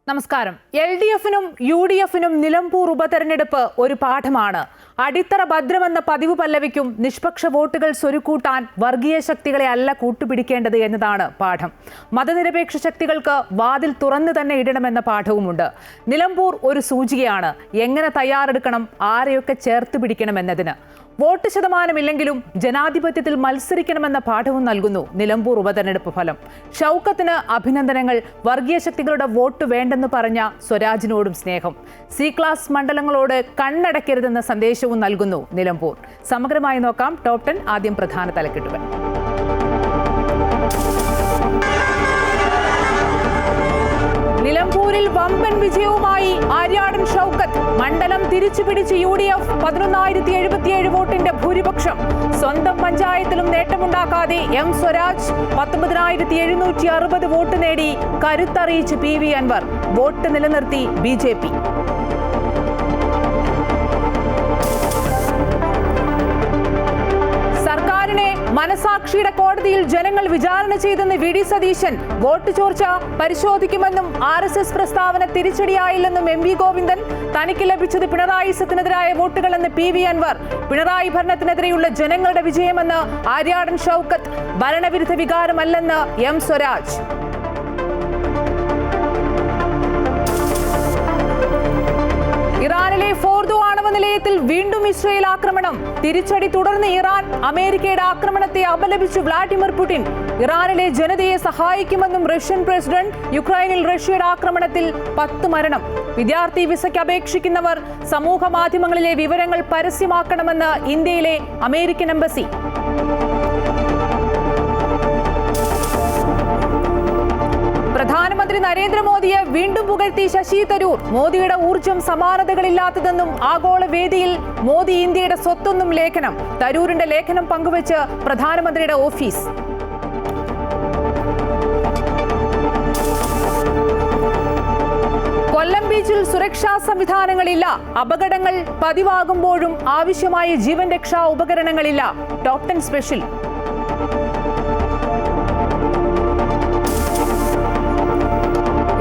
നമസ്കാരം. LDF-നും UDF-നും നിലമ്പൂർ ഉപതെരഞ്ഞെടുപ്പ് ഒരു പാഠമാണ്. അടിത്തറ ഭദ്രമെന്ന പതിവ് പല്ലവിക്കും നിഷ്പക്ഷ വോട്ടുകൾ സ്വരുക്കൂട്ടാൻ വർഗീയ ശക്തികളെ അല്ല കൂട്ടുപിടിക്കേണ്ടത് എന്നതാണ് പാഠം. മതനിരപേക്ഷ ശക്തികൾക്ക് വാതിൽ തുറന്നു തന്നെ ഇടണമെന്ന പാഠവുമുണ്ട്. നിലമ്പൂർ ഒരു സൂചികയാണ്. എങ്ങനെ തയ്യാറെടുക്കണം, ആരെയൊക്കെ ചേർത്ത് പിടിക്കണമെന്നതിന്. വോട്ട് ശതമാനമില്ലെങ്കിലും ജനാധിപത്യത്തിൽ മത്സരിക്കണമെന്ന പാഠവും നൽകുന്നു നിലമ്പൂർ ഉപതെരഞ്ഞെടുപ്പ് ഫലം. ഷൗക്കത്തിന് അഭിനന്ദനങ്ങൾ. വർഗീയ ശക്തികളുടെ വോട്ട് വേണ്ടെന്ന് പറഞ്ഞ സ്വരാജിനോടും സ്നേഹം. C ക്ലാസ് മണ്ഡലങ്ങളോട് കണ്ണടയ്ക്കരുതെന്ന സന്ദേശവും നൽകുന്നു നിലമ്പൂർ. സമഗ്രമായി നോക്കാം. ടോപ്പ് 10 ആദ്യം പ്രധാന തലക്കെട്ടുകൾ. നിലമ്പൂരിൽ വമ്പൻ വിജയവുമായി ആര്യാടൻ ഷൗക്കത്ത്. മണ്ഡലം തിരിച്ചുപിടിച്ച് UDF 11,077 വോട്ടിന്റെ ഭൂരിപക്ഷം. സ്വന്തം പഞ്ചായത്തിലും നേട്ടമുണ്ടാക്കാതെ M സ്വരാജ് 19,760 വോട്ട് നേടി കരുത്തറിയിച്ച് PV അൻവർ. വോട്ട് നിലനിർത്തി BJP. സർക്കാരിനെ മനസാക്ഷിയുടെ കോടതിയിൽ ജനങ്ങൾ വിചാരണ ചെയ്തെന്ന് VD സതീശൻ. വോട്ട് ചോർച്ച പരിശോധിക്കുമെന്നും RSS പ്രസ്താവന തിരിച്ചടിയായില്ലെന്നും MV ഗോവിന്ദൻ. തനിക്ക് ലഭിച്ചത് പിണറായി സത്തിനെതിരായ വോട്ടുകളെന്ന് PV അൻവർ. പിണറായി ഭരണത്തിനെതിരെയുള്ള ജനങ്ങളുടെ വിജയമെന്ന് ആര്യാടൻ ഷൗക്കത്ത്. ഭരണവിരുദ്ധ വികാരമല്ലെന്ന് M സ്വരാജ്. ഇറാനിലെ ഫോർദോ ആണവ നിലയത്തിൽ വീണ്ടും ഇസ്രയേൽ ആക്രമണം. തിരിച്ചടി തുടർന്ന് ഇറാൻ. അമേരിക്കയുടെ ആക്രമണത്തെ അപലപിച്ചു വ്ളാഡിമിർ പുടിൻ. ഇറാനിലെ ജനതയെ സഹായിക്കുമെന്നും റഷ്യൻ പ്രസിഡന്റ്. യുക്രൈനിൽ റഷ്യയുടെ ആക്രമണത്തിൽ 10 മരണം. വിദ്യാർത്ഥി വിസയ്ക്ക് അപേക്ഷിക്കുന്നവർ സമൂഹ മാധ്യമങ്ങളിലെ വിവരങ്ങൾ പരസ്യമാക്കണമെന്ന് ഇന്ത്യയിലെ അമേരിക്കൻ എംബസി. പ്രധാനമന്ത്രി നരേന്ദ്രമോദിയെ വീണ്ടും പുകഴ്ത്തി ശശി തരൂർ. മോദിയുടെ ഊർജ്ജം സമാനതകളില്ലാത്തതെന്നും ആഗോള വേദിയിൽ മോദി ഇന്ത്യയുടെ സ്വത്തൊന്നും ലേഖനം. തരൂരിന്റെ ലേഖനം പങ്കുവച്ച് പ്രധാനമന്ത്രിയുടെ ഓഫീസ്. കൊല്ലം ബീച്ചിൽ സുരക്ഷാ സംവിധാനങ്ങളില്ല. അപകടങ്ങൾ പതിവാകുമ്പോഴും ആവശ്യമായ ജീവൻ രക്ഷാ ഉപകരണങ്ങളില്ല. Top 10 special.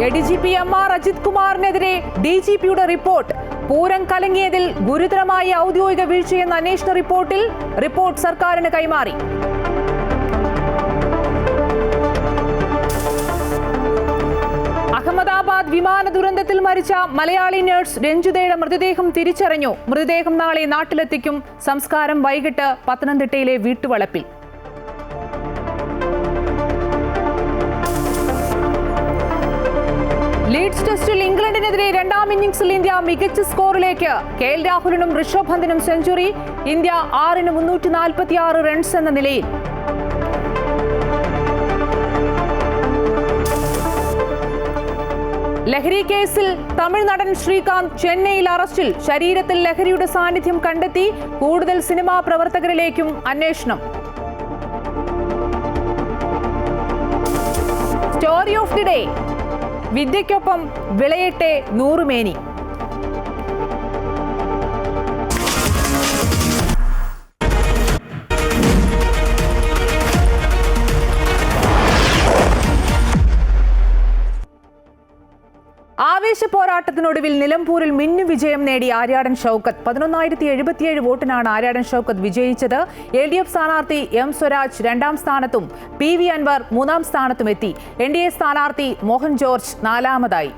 ADGP MR Ajith കുമാറിനെതിരെ DGPയുടെ റിപ്പോർട്ട്. പൂരം കലങ്ങിയതിൽ ഗുരുതരമായ ഔദ്യോഗിക വീഴ്ചയെന്ന അന്വേഷണ റിപ്പോർട്ടിൽ. റിപ്പോർട്ട് സർക്കാരിന് കൈമാറി. അഹമ്മദാബാദ് വിമാന ദുരന്തത്തിൽ മരിച്ച മലയാളി നഴ്സ് രഞ്ജിതയുടെ മൃതദേഹം തിരിച്ചറിഞ്ഞു. മൃതദേഹം നാളെ നാട്ടിലെത്തിക്കും. സംസ്കാരം വൈകിട്ട് പത്തനംതിട്ടയിലെ വീട്ടുവളപ്പിൽ. ലീഡ്സ് ടെസ്റ്റിൽ ഇംഗ്ലണ്ടിനെതിരെ രണ്ടാം ഇന്നിംഗ്സിൽ ഇന്ത്യ മികച്ച സ്കോറിലേക്ക്. KL രാഹുലിനും ഋഷഭ് പന്തിനും സെഞ്ചുറി. ഇന്ത്യ 6-ന് 346 റൺസ് എന്ന നിലയിൽ. ലഹരി കേസിൽ തമിഴ് നടൻ ശ്രീകാന്ത് ചെന്നൈയിൽ അറസ്റ്റിൽ. ശരീരത്തിൽ ലഹരിയുടെ സാന്നിധ്യം കണ്ടെത്തി. കൂടുതൽ സിനിമാ പ്രവർത്തകരിലേക്കും അന്വേഷണം. Story of the day. വിദ്യയ്ക്കൊപ്പം വിളയട്ടെ 100 മേനി. ആവേശ പോരാട്ടത്തിനൊടുവിൽ നിലമ്പൂരിൽ മിന്നു വിജയം നേടി ആര്യാടൻ ഷൗക്കത്ത്. 11,077 വോട്ടിനാണ് ആര്യാടൻ ഷൗക്കത്ത് വിജയിച്ചത്. LDF സ്ഥാനാർത്ഥി M സ്വരാജ് 2ാം സ്ഥാനത്തും PV അൻവർ 3ാം സ്ഥാനത്തും എത്തി. NDA സ്ഥാനാർത്ഥി മോഹൻ ജോർജ് 4ാമതായി.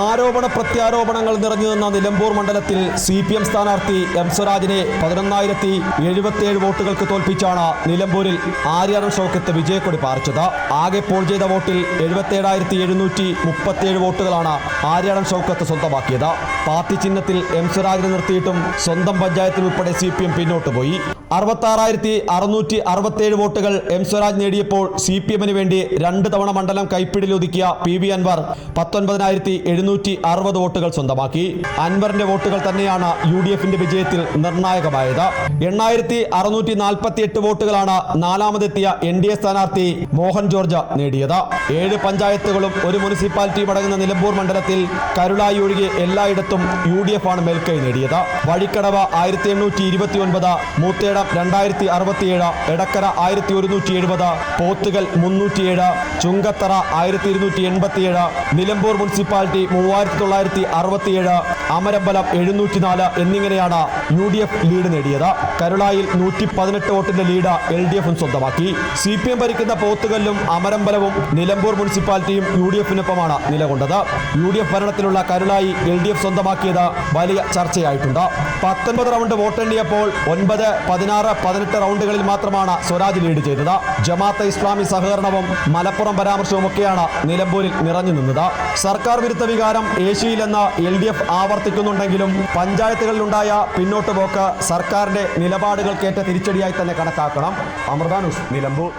ആരോപണ പ്രത്യാരോപണങ്ങൾ നിറഞ്ഞു നിന്ന നിലമ്പൂർ മണ്ഡലത്തിൽ CPM സ്ഥാനാർത്ഥി M സ്വരാജിനെ 11,077 വോട്ടുകൾക്ക് തോൽപ്പിച്ചാണ് നിലമ്പൂരിൽ ആര്യാടൻ ഷൗക്കത്ത് വിജയക്കൊടി പാറിച്ചത്. ആകെ പോൾ ചെയ്ത വോട്ടിൽ 77,737 വോട്ടുകളാണ് ആര്യാടൻ ഷൗക്കത്ത് സ്വന്തമാക്കിയത്. പാർട്ടി ചിഹ്നത്തിൽ M സ്വരാജിനെ നിർത്തിയിട്ടും സ്വന്തം പഞ്ചായത്തിൽ ഉൾപ്പെടെ CPM പിന്നോട്ട് പോയി. 66,667 വോട്ടുകൾ M സ്വരാജ് നേടിയപ്പോൾ CPM-ന് വേണ്ടി 2 തവണ മണ്ഡലം കൈപ്പിടിയിലൊതുക്കിയ PV അൻവർ 19,760 വോട്ടുകൾ സ്വന്തമാക്കി. അൻവറിന്റെ വോട്ടുകൾ തന്നെയാണ് UDF-ന്റെ വിജയത്തിൽ നിർണായകമായത്. 8,648 വോട്ടുകളാണ് 4ാമതെത്തിയ NDA സ്ഥാനാർത്ഥി മോഹൻ ജോർജ് നേടിയത്. 7 പഞ്ചായത്തുകളും 1 മുനിസിപ്പാലിറ്റിയും അടങ്ങുന്ന നിലമ്പൂർ മണ്ഡലത്തിൽ കരുളായി ഒഴികെ എല്ലായിടത്തും UDF ആണ് മേൽക്കൈ നേടിയത്. വഴിക്കടവ് 1829, മൂത്തേട ആര്യടം 2067, എടക്കര 1170, പോത്തുകൽ 307, ചുങ്കത്തറ 1287, നിലമ്പൂർ മുനിസിപ്പാലിറ്റി 3967, അമരമ്പലം 704 എന്നിങ്ങനെയാണ് UDF ലീഡ് നേടിയത്. കരുളായിൽ 118 വോട്ടിന്റെ ലീഡ് LDF സ്വന്തമാക്കി. CPM ഭരിക്കുന്ന പോത്തുകല്ലും അമരമ്പലവും നിലമ്പൂർ മുനിസിപ്പാലിറ്റിയും UDF-നൊപ്പമാണ് നിലകൊണ്ടത്. UDF ഭരണത്തിലുള്ള കരുളായി LDF സ്വന്തമാക്കിയത് വലിയ ചർച്ചയായിട്ടുണ്ട്. 19 റൗണ്ട് വോട്ടെണ്ണിയപ്പോൾ 9, 16, 18 റൗണ്ടുകളിൽ മാത്രമാണ് സ്വരാജ് ലീഡ് ചെയ്തത്. ജമാഅത്തെ ഇസ്ലാമി സഹകരണവും മലപ്പുറം പരാമർശവും ഒക്കെയാണ് നിലമ്പൂരിൽ നിറഞ്ഞു നിന്നത്. സർക്കാർ വിരുദ്ധ വികാരം ഏഷ്യയിലെന്ന് LDF ആവർത്തിക്കുന്നുണ്ടെങ്കിലും പഞ്ചായത്തുകളിലുണ്ടായ പിന്നോട്ട് പോക്ക് സർക്കാരിന്റെ നിലപാടുകൾക്കേറ്റ തിരിച്ചടിയായി തന്നെ കണക്കാക്കണം. അമൃത ന്യൂസ്, നിലമ്പൂർ.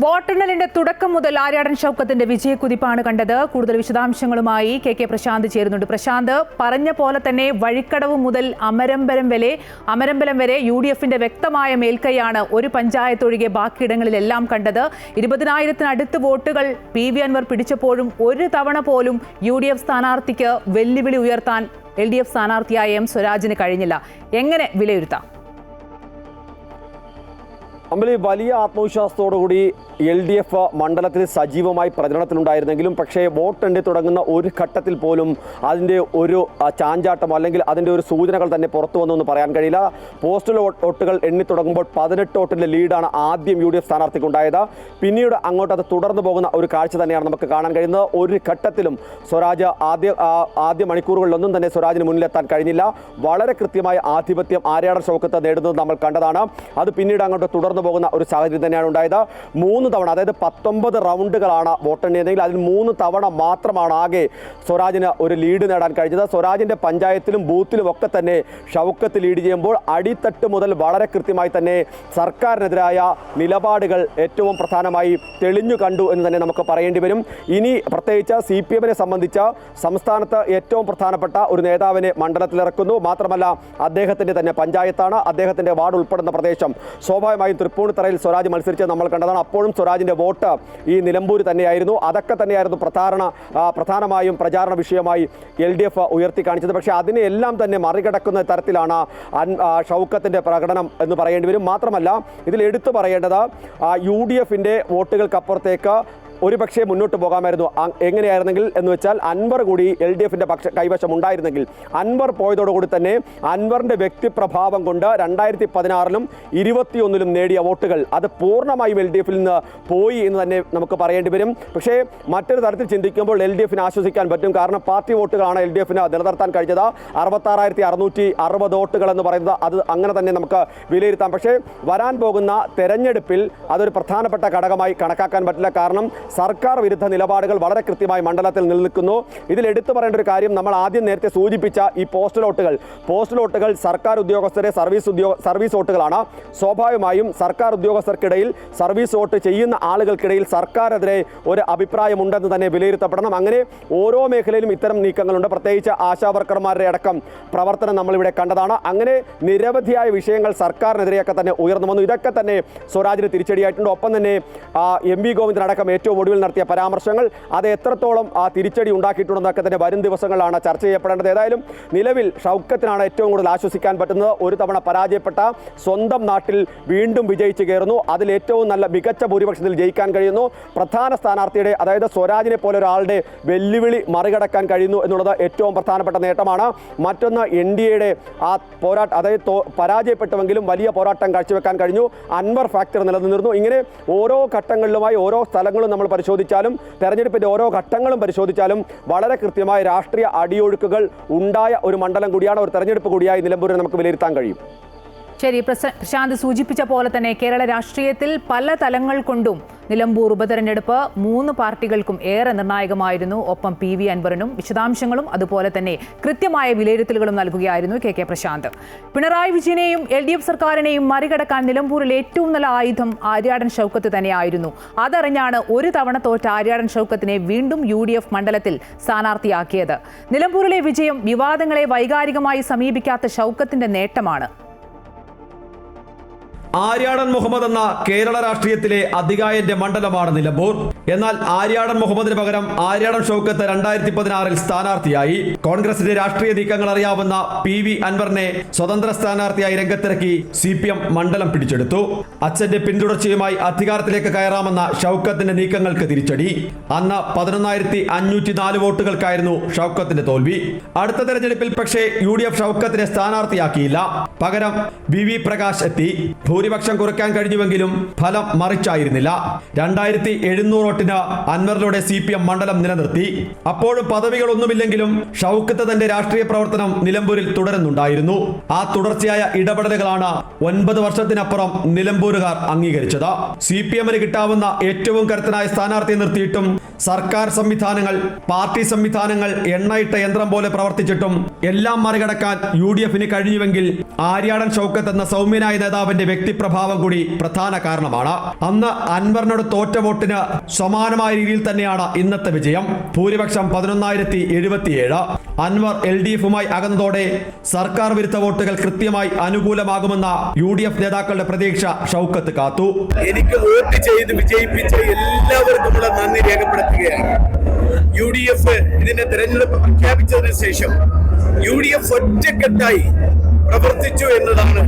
വോട്ടെണ്ണലിന്റെ തുടക്കം മുതൽ ആര്യാടൻ ഷൗക്കത്തിന്റെ വിജയക്കുതിപ്പാണ് കണ്ടത്. കൂടുതൽ വിശദാംശങ്ങളുമായി KK പ്രശാന്ത് ചേരുന്നുണ്ട്. പ്രശാന്ത്, പറഞ്ഞ പോലെ തന്നെ വഴിക്കടവ് മുതൽ അമരമ്പലം വരെ UDF-ന്റെ വ്യക്തമായ മേൽക്കൈയാണ് ഒരു പഞ്ചായത്ത് ഒഴികെ ബാക്കിയിടങ്ങളിലെല്ലാം കണ്ടത്. 20,000-നടുത്ത് വോട്ടുകൾ PV അൻവർ പിടിച്ചപ്പോഴും ഒരു തവണ പോലും UDF സ്ഥാനാർത്ഥിക്ക് വെല്ലുവിളി ഉയർത്താൻ LDF സ്ഥാനാർത്ഥിയായ M സ്വരാജിന് കഴിഞ്ഞില്ല. എങ്ങനെ വിലയിരുത്താം? അമ്പലി വലിയ ആത്മവിശ്വാസത്തോടുകൂടി LDF മണ്ഡലത്തിൽ സജീവമായി പ്രചരണത്തിലുണ്ടായിരുന്നെങ്കിലും പക്ഷേ വോട്ടെണ്ണി തുടങ്ങുന്ന ഒരു ഘട്ടത്തിൽ പോലും അതിൻ്റെ ഒരു ചാഞ്ചാട്ടം അല്ലെങ്കിൽ അതിൻ്റെ ഒരു സൂചനകൾ തന്നെ പുറത്തു വന്നു പറയാൻ കഴിയില്ല. പോസ്റ്റൽ വോട്ടുകൾ എണ്ണി തുടങ്ങുമ്പോൾ 18 വോട്ടിൻ്റെ ലീഡാണ് ആദ്യം UDF സ്ഥാനാർത്ഥിക്കുണ്ടായത്. പിന്നീട് അങ്ങോട്ട് അത് തുടർന്നു പോകുന്ന ഒരു കാഴ്ച തന്നെയാണ് നമുക്ക് കാണാൻ കഴിയുന്നത്. ഒരു ഘട്ടത്തിലും സ്വരാജ് ആദ്യ മണിക്കൂറുകളിലൊന്നും തന്നെ സ്വരാജിന് മുന്നിലെത്താൻ കഴിഞ്ഞില്ല. വളരെ കൃത്യമായ ആധിപത്യം ആര്യാടൻ ഷൗക്കത്ത് നേടുന്നത് നമ്മൾ കണ്ടതാണ്. അത് പിന്നീട് അങ്ങോട്ട് തുടർന്നു പോകുന്ന ഒരു സാഹചര്യം തന്നെയാണ് ഉണ്ടായത്. 3 തവണ, അതായത് 19 റൗണ്ടുകളാണ് വോട്ടെണ്ണിയതെങ്കിൽ അതിൽ 3 തവണ മാത്രമാണ് ആകെ സ്വരാജിന് ഒരു ലീഡ് നേടാൻ കഴിഞ്ഞത്. സ്വരാജിൻ്റെ പഞ്ചായത്തിലും ബൂത്തിലും ഒക്കെ തന്നെ ഷൗക്കത്ത് ലീഡ് ചെയ്യുമ്പോൾ അടിത്തട്ട് മുതൽ വളരെ കൃത്യമായി തന്നെ സർക്കാരിനെതിരായ നിലപാടുകൾ ഏറ്റവും പ്രധാനമായി തെളിഞ്ഞു കണ്ടു എന്ന് തന്നെ നമുക്ക് പറയേണ്ടി വരും. ഇനി പ്രത്യേകിച്ച് CPM-നെ സംബന്ധിച്ച് സംസ്ഥാനത്ത് ഏറ്റവും പ്രധാനപ്പെട്ട ഒരു നേതാവിനെ മണ്ഡലത്തിലിറക്കുന്നു. മാത്രമല്ല അദ്ദേഹത്തിൻ്റെ തന്നെ പഞ്ചായത്താണ്, അദ്ദേഹത്തിൻ്റെ വാർഡ് ഉൾപ്പെടുന്ന പ്രദേശം. സ്വാഭാവികമായും തൃപ്പൂണിത്തറയിൽ സ്വരാജ് മത്സരിച്ച് നമ്മൾ കണ്ടതാണ്. അപ്പോഴും സ്വരാജിൻ്റെ വോട്ട് ഈ നിലമ്പൂർ തന്നെയായിരുന്നു. അതൊക്കെ തന്നെയായിരുന്നു പ്രധാനമായും പ്രചാരണ വിഷയമായി LDF ഉയർത്തി കാണിച്ചത്. പക്ഷേ അതിനെല്ലാം തന്നെ മറികടക്കുന്ന തരത്തിലാണ് ഷൗക്കത്തിൻ്റെ പ്രകടനം എന്ന് പറയേണ്ടി വരും. മാത്രമല്ല ഇതിൽ എടുത്തു പറയേണ്ടത് UDF-ന്റെ വോട്ടുകൾക്കപ്പുറത്തേക്ക് ഒരുപക്ഷെ മുന്നോട്ട് പോകാമായിരുന്നു. എങ്ങനെയായിരുന്നെങ്കിൽ എന്ന് വെച്ചാൽ അൻവർ കൂടി LDF-ന്റെ കൈവശം ഉണ്ടായിരുന്നെങ്കിൽ, അൻവർ പോയതോടുകൂടി തന്നെ അൻവറിൻ്റെ വ്യക്തിപ്രഭാവം കൊണ്ട് 2016-ലും 21-ലും നേടിയ വോട്ടുകൾ അത് പൂർണ്ണമായും LDF-ൽ നിന്ന് പോയി എന്ന് തന്നെ നമുക്ക് പറയേണ്ടി വരും. പക്ഷേ മറ്റൊരു തരത്തിൽ ചിന്തിക്കുമ്പോൾ LDF-ന് ആശ്വസിക്കാൻ പറ്റും. കാരണം പാർട്ടി വോട്ടുകളാണ് LDF-ന് നിലനിർത്താൻ കഴിഞ്ഞത്. 66,660 വോട്ടുകൾ എന്ന് പറയുന്നത് അത് അങ്ങനെ തന്നെ നമുക്ക് വിലയിരുത്താം. പക്ഷേ വരാൻ പോകുന്ന തെരഞ്ഞെടുപ്പിൽ അതൊരു പ്രധാനപ്പെട്ട ഘടകമായി കണക്കാക്കാൻ പറ്റില്ല. കാരണം സർക്കാർ വിരുദ്ധ നിലപാടുകൾ വളരെ കൃത്യമായി മണ്ഡലത്തിൽ നിലനിൽക്കുന്നു. ഇതിൽ എടുത്തു പറയേണ്ട ഒരു കാര്യം, നമ്മൾ ആദ്യം നേരത്തെ സൂചിപ്പിച്ച ഈ പോസ്റ്റൽ വോട്ടുകൾ സർക്കാർ ഉദ്യോഗസ്ഥരെ സർവീസ് വോട്ടുകളാണ്. സ്വാഭാവികമായും സർക്കാർ ഉദ്യോഗസ്ഥർക്കിടയിൽ സർവീസ് വോട്ട് ചെയ്യുന്ന ആളുകൾക്കിടയിൽ സർക്കാരിനെതിരെ ഒരു അഭിപ്രായമുണ്ടെന്ന് തന്നെ വിലയിരുത്തപ്പെടണം. അങ്ങനെ ഓരോ മേഖലയിലും ഇത്തരം നീക്കങ്ങളുണ്ട്. പ്രത്യേകിച്ച് ആശാവർക്കർമാരുടെ അടക്കം പ്രവർത്തനം നമ്മളിവിടെ കണ്ടതാണ്. അങ്ങനെ നിരവധിയായ വിഷയങ്ങൾ സർക്കാരിനെതിരെയൊക്കെ തന്നെ ഉയർന്നു വന്നു. ഇതൊക്കെ തന്നെ സ്വരാജിന് തിരിച്ചടിയായിട്ടുണ്ട്. ഒപ്പം തന്നെ MV ഗോവിന്ദനടക്കം ഏറ്റവും ഒടുവിൽ നടത്തിയ പരാമർശങ്ങൾ അത് എത്രത്തോളം തിരിച്ചടി ഉണ്ടാക്കിയിട്ടുണ്ടെന്നൊക്കെ തന്നെ വരും ദിവസങ്ങളിലാണ് ചർച്ച ചെയ്യപ്പെടേണ്ടത്. ഏതായാലും നിലവിൽ ഷൗക്കത്തിനാണ് ഏറ്റവും കൂടുതൽ ആശ്വസിക്കാൻ പറ്റുന്നത്. ഒരു തവണ പരാജയപ്പെട്ട സ്വന്തം നാട്ടിൽ വീണ്ടും വിജയിച്ചു കയറുന്നു. അതിൽ ഏറ്റവും നല്ല മികച്ച ഭൂരിപക്ഷത്തിൽ ജയിക്കാൻ കഴിയുന്നു. പ്രധാന സ്ഥാനാർത്ഥിയുടെ, അതായത് സ്വരാജിനെ പോലെ ഒരാളുടെ വെല്ലുവിളി മറികടക്കാൻ കഴിയുന്നു എന്നുള്ളത് ഏറ്റവും പ്രധാനപ്പെട്ട നേട്ടമാണ്. മറ്റൊന്ന് NDA-യുടെ ആ പോരാട്ടം, അതായത് പരാജയപ്പെട്ടുവെങ്കിലും വലിയ പോരാട്ടം കാഴ്ചവെക്കാൻ കഴിഞ്ഞു. അൻവർ ഫാക്ടർ നിലനിന്നിരുന്നു. ഇങ്ങനെ ഓരോ ഘട്ടങ്ങളിലുമായി ഓരോ സ്ഥലങ്ങളും നമ്മൾ പരിശോധിച്ചാലും തെരഞ്ഞെടുപ്പിൻ്റെ ഓരോ ഘട്ടങ്ങളും പരിശോധിച്ചാലും വളരെ കൃത്യമായ രാഷ്ട്രീയ അടിയൊഴുക്കുകൾ ഉണ്ടായ ഒരു മണ്ഡലം കൂടിയാണ്, ഒരു തെരഞ്ഞെടുപ്പ് കൂടിയായി നിലമ്പൂരിനെ നമുക്ക് വിലയിരുത്താൻ കഴിയും. ശരി, പ്രശാന്ത് സൂചിപ്പിച്ച പോലെ തന്നെ കേരള രാഷ്ട്രീയത്തിൽ പല തലങ്ങൾ കൊണ്ടും നിലമ്പൂർ ഉപതെരഞ്ഞെടുപ്പ് 3 പാർട്ടികൾക്കും ഏറെ നിർണായകമായിരുന്നു. ഒപ്പം PV അൻവറിനും വിശദാംശങ്ങളും അതുപോലെ തന്നെ കൃത്യമായ വിലയിരുത്തലുകളും നൽകുകയായിരുന്നു KK പ്രശാന്ത്. പിണറായി വിജയനെയും LDF സർക്കാരിനെയും മറികടക്കാൻ നിലമ്പൂരിൽ ഏറ്റവും നല്ല ആയുധം ആര്യാടൻ ഷൗക്കത്ത് തന്നെയായിരുന്നു. അതറിഞ്ഞാണ് ഒരു തവണ തോറ്റ ആര്യാടൻ ഷൗക്കത്തിനെ വീണ്ടും UDF മണ്ഡലത്തിൽ സ്ഥാനാർത്ഥിയാക്കിയത്. നിലമ്പൂരിലെ വിജയം വിവാദങ്ങളെ വൈകാരികമായി സമീപിക്കാത്ത ഷൗക്കത്തിന്റെ നേട്ടമാണ്. ആര്യാടൻ മുഹമ്മദ് എന്ന കേരള രാഷ്ട്രീയത്തിലെ അതികായന്റെ മണ്ഡലമാണ് നിലമ്പൂർ. എന്നാൽ ആര്യാടൻ മുഹമ്മദിന് പകരം ആര്യാടൻ ഷൗക്കത്ത് 2016 സ്ഥാനാർത്ഥിയായി. കോൺഗ്രസിന്റെ രാഷ്ട്രീയ നീക്കങ്ങൾ അറിയാവുന്ന PV അൻവറിനെ സ്വതന്ത്ര സ്ഥാനാർത്ഥിയായി രംഗത്തിറക്കി CPM മണ്ഡലം പിടിച്ചെടുത്തു. അച്ഛന്റെ പിന്തുടർച്ചയുമായി അധികാരത്തിലേക്ക് കയറാമെന്ന ഷൗക്കത്തിന്റെ നീക്കങ്ങൾക്ക് തിരിച്ചടി. അന്ന് 11,504 വോട്ടുകൾക്കായിരുന്നു ഷൗക്കത്തിന്റെ തോൽവി. അടുത്ത തെരഞ്ഞെടുപ്പിൽ പക്ഷേ UDF ഷൗക്കത്തിനെ സ്ഥാനാർത്ഥിയാക്കിയില്ല. പകരം VV പ്രകാശ് എത്തി. ഭൂരിപക്ഷം കുറയ്ക്കാൻ കഴിഞ്ഞുവെങ്കിലും ഫലം മറിച്ചായിരുന്നില്ല. 2700 വോട്ടിന് അൻവറിലൂടെ CPM മണ്ഡലം നിലനിർത്തി. അപ്പോഴും പദവികളൊന്നുമില്ലെങ്കിലും ഷൗക്കത്ത് തന്റെ രാഷ്ട്രീയ പ്രവർത്തനം നിലമ്പൂരിൽ തുടരുന്നുണ്ടായിരുന്നു. ആ തുടർച്ചയായ ഇടപെടലുകളാണ് 9 വർഷത്തിനപ്പുറം നിലമ്പൂരുകാർ അംഗീകരിച്ചത്. CPMന് കിട്ടാവുന്ന ഏറ്റവും കരുത്തനായ സ്ഥാനാർത്ഥിയെ നിർത്തിയിട്ടും സർക്കാർ സംവിധാനങ്ങൾ, പാർട്ടി സംവിധാനങ്ങൾ എണ്ണയിട്ട യന്ത്രം പോലെ പ്രവർത്തിച്ചിട്ടും എല്ലാം മറികടക്കാൻ UDFന് കഴിഞ്ഞുവെങ്കിൽ ആര്യാടൻ ഷൗക്കത്ത് എന്ന സൗമ്യനായ നേതാവിന്റെ വ്യക്തിപ്രഭാവം കൂടി പ്രധാന കാരണമാണ്. അന്ന് അൻവറിനോട് തോറ്റ വോട്ടിന് സമാനമായ രീതിയിൽ തന്നെയാണ് ഇന്നത്തെ വിജയം. ഭൂരിപക്ഷം 11,077. അൻവർ LDFുമായി അകന്നതോടെ സർക്കാർ വിരുദ്ധ വോട്ടുകൾ കൃത്യമായി അനുകൂലമാകുമെന്ന UDF നേതാക്കളുടെ പ്രതീക്ഷ ഷൗക്കത്ത് കാത്തു. എനിക്ക് വോട്ട് ചെയ്ത് വിജയിപ്പിച്ച എല്ലാവർക്കുമുള്ള നന്ദി രേഖപ്പെടുത്തുകയാണ്. UDF ഇതിന്റെ തെരഞ്ഞെടുപ്പ് പ്രഖ്യാപിച്ചതിന് ശേഷം UDF ഒറ്റക്കെട്ടായി പ്രവർത്തിച്ചു എന്നതാണ്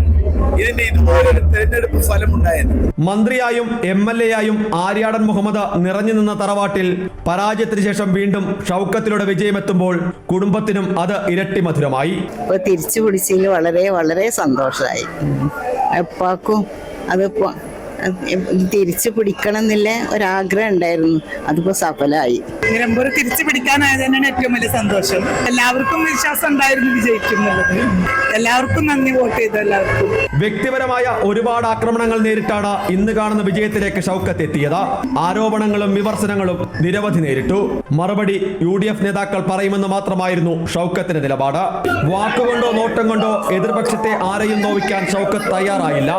ഇതിന്റെ ഇതുപോലൊരു തെരഞ്ഞെടുപ്പ് ഫലമുണ്ടായത്. മന്ത്രിയായും MLA ആയും ആര്യാടൻ മുഹമ്മദ് നിറഞ്ഞു നിന്ന തറവാട്ടിൽ പരാജയത്തിന് ശേഷം വീണ്ടും ഷൗക്കത്തിലൂടെ വിജയമെത്തുമ്പോൾ കുടുംബത്തിനും അത് ഇരട്ടി മധുരമായി. ഇപ്പൊ തിരിച്ചു പിടിച്ചതിൽ വളരെ വളരെ സന്തോഷമായി. അപ്പാക്കും അതിപ്പോ തിരിച്ചു പിടിക്കണം എന്നുള്ള ഒരാഗ്രഹം ഉണ്ടായിരുന്നു. അതിപ്പോ സഫലമായി. നിലമ്പൂർ തിരിച്ചു പിടിക്കാനായത് തന്നെയാണ് ഏറ്റവും വലിയ സന്തോഷം. എല്ലാവർക്കും വിശ്വാസം ഉണ്ടായിരുന്നു വിജയിക്കുന്നുള്ളത്. എല്ലാവർക്കും നന്ദി, വോട്ട് ചെയ്തു എല്ലാവർക്കും. വ്യക്തിപരമായ ഒരുപാട് ആക്രമണങ്ങൾ നേരിട്ടാണ് ഇന്ന് കാണുന്ന വിജയത്തിലേക്ക് ഷൗക്കത്ത് എത്തിയത്. ആരോപണങ്ങളും വിമർശനങ്ങളും നിരവധി നേരിട്ടു. മറുപടി UDF നേതാക്കൾ പറയുമെന്ന് മാത്രമായിരുന്നു ഷൗക്കത്തിന്റെ നിലപാട്. വാക്കുകൊണ്ടോ നോട്ടം കൊണ്ടോ എതിർപക്ഷത്തെ ആരെയും നോവിക്കാൻ ഷൗക്കത്ത് തയ്യാറായില്ല.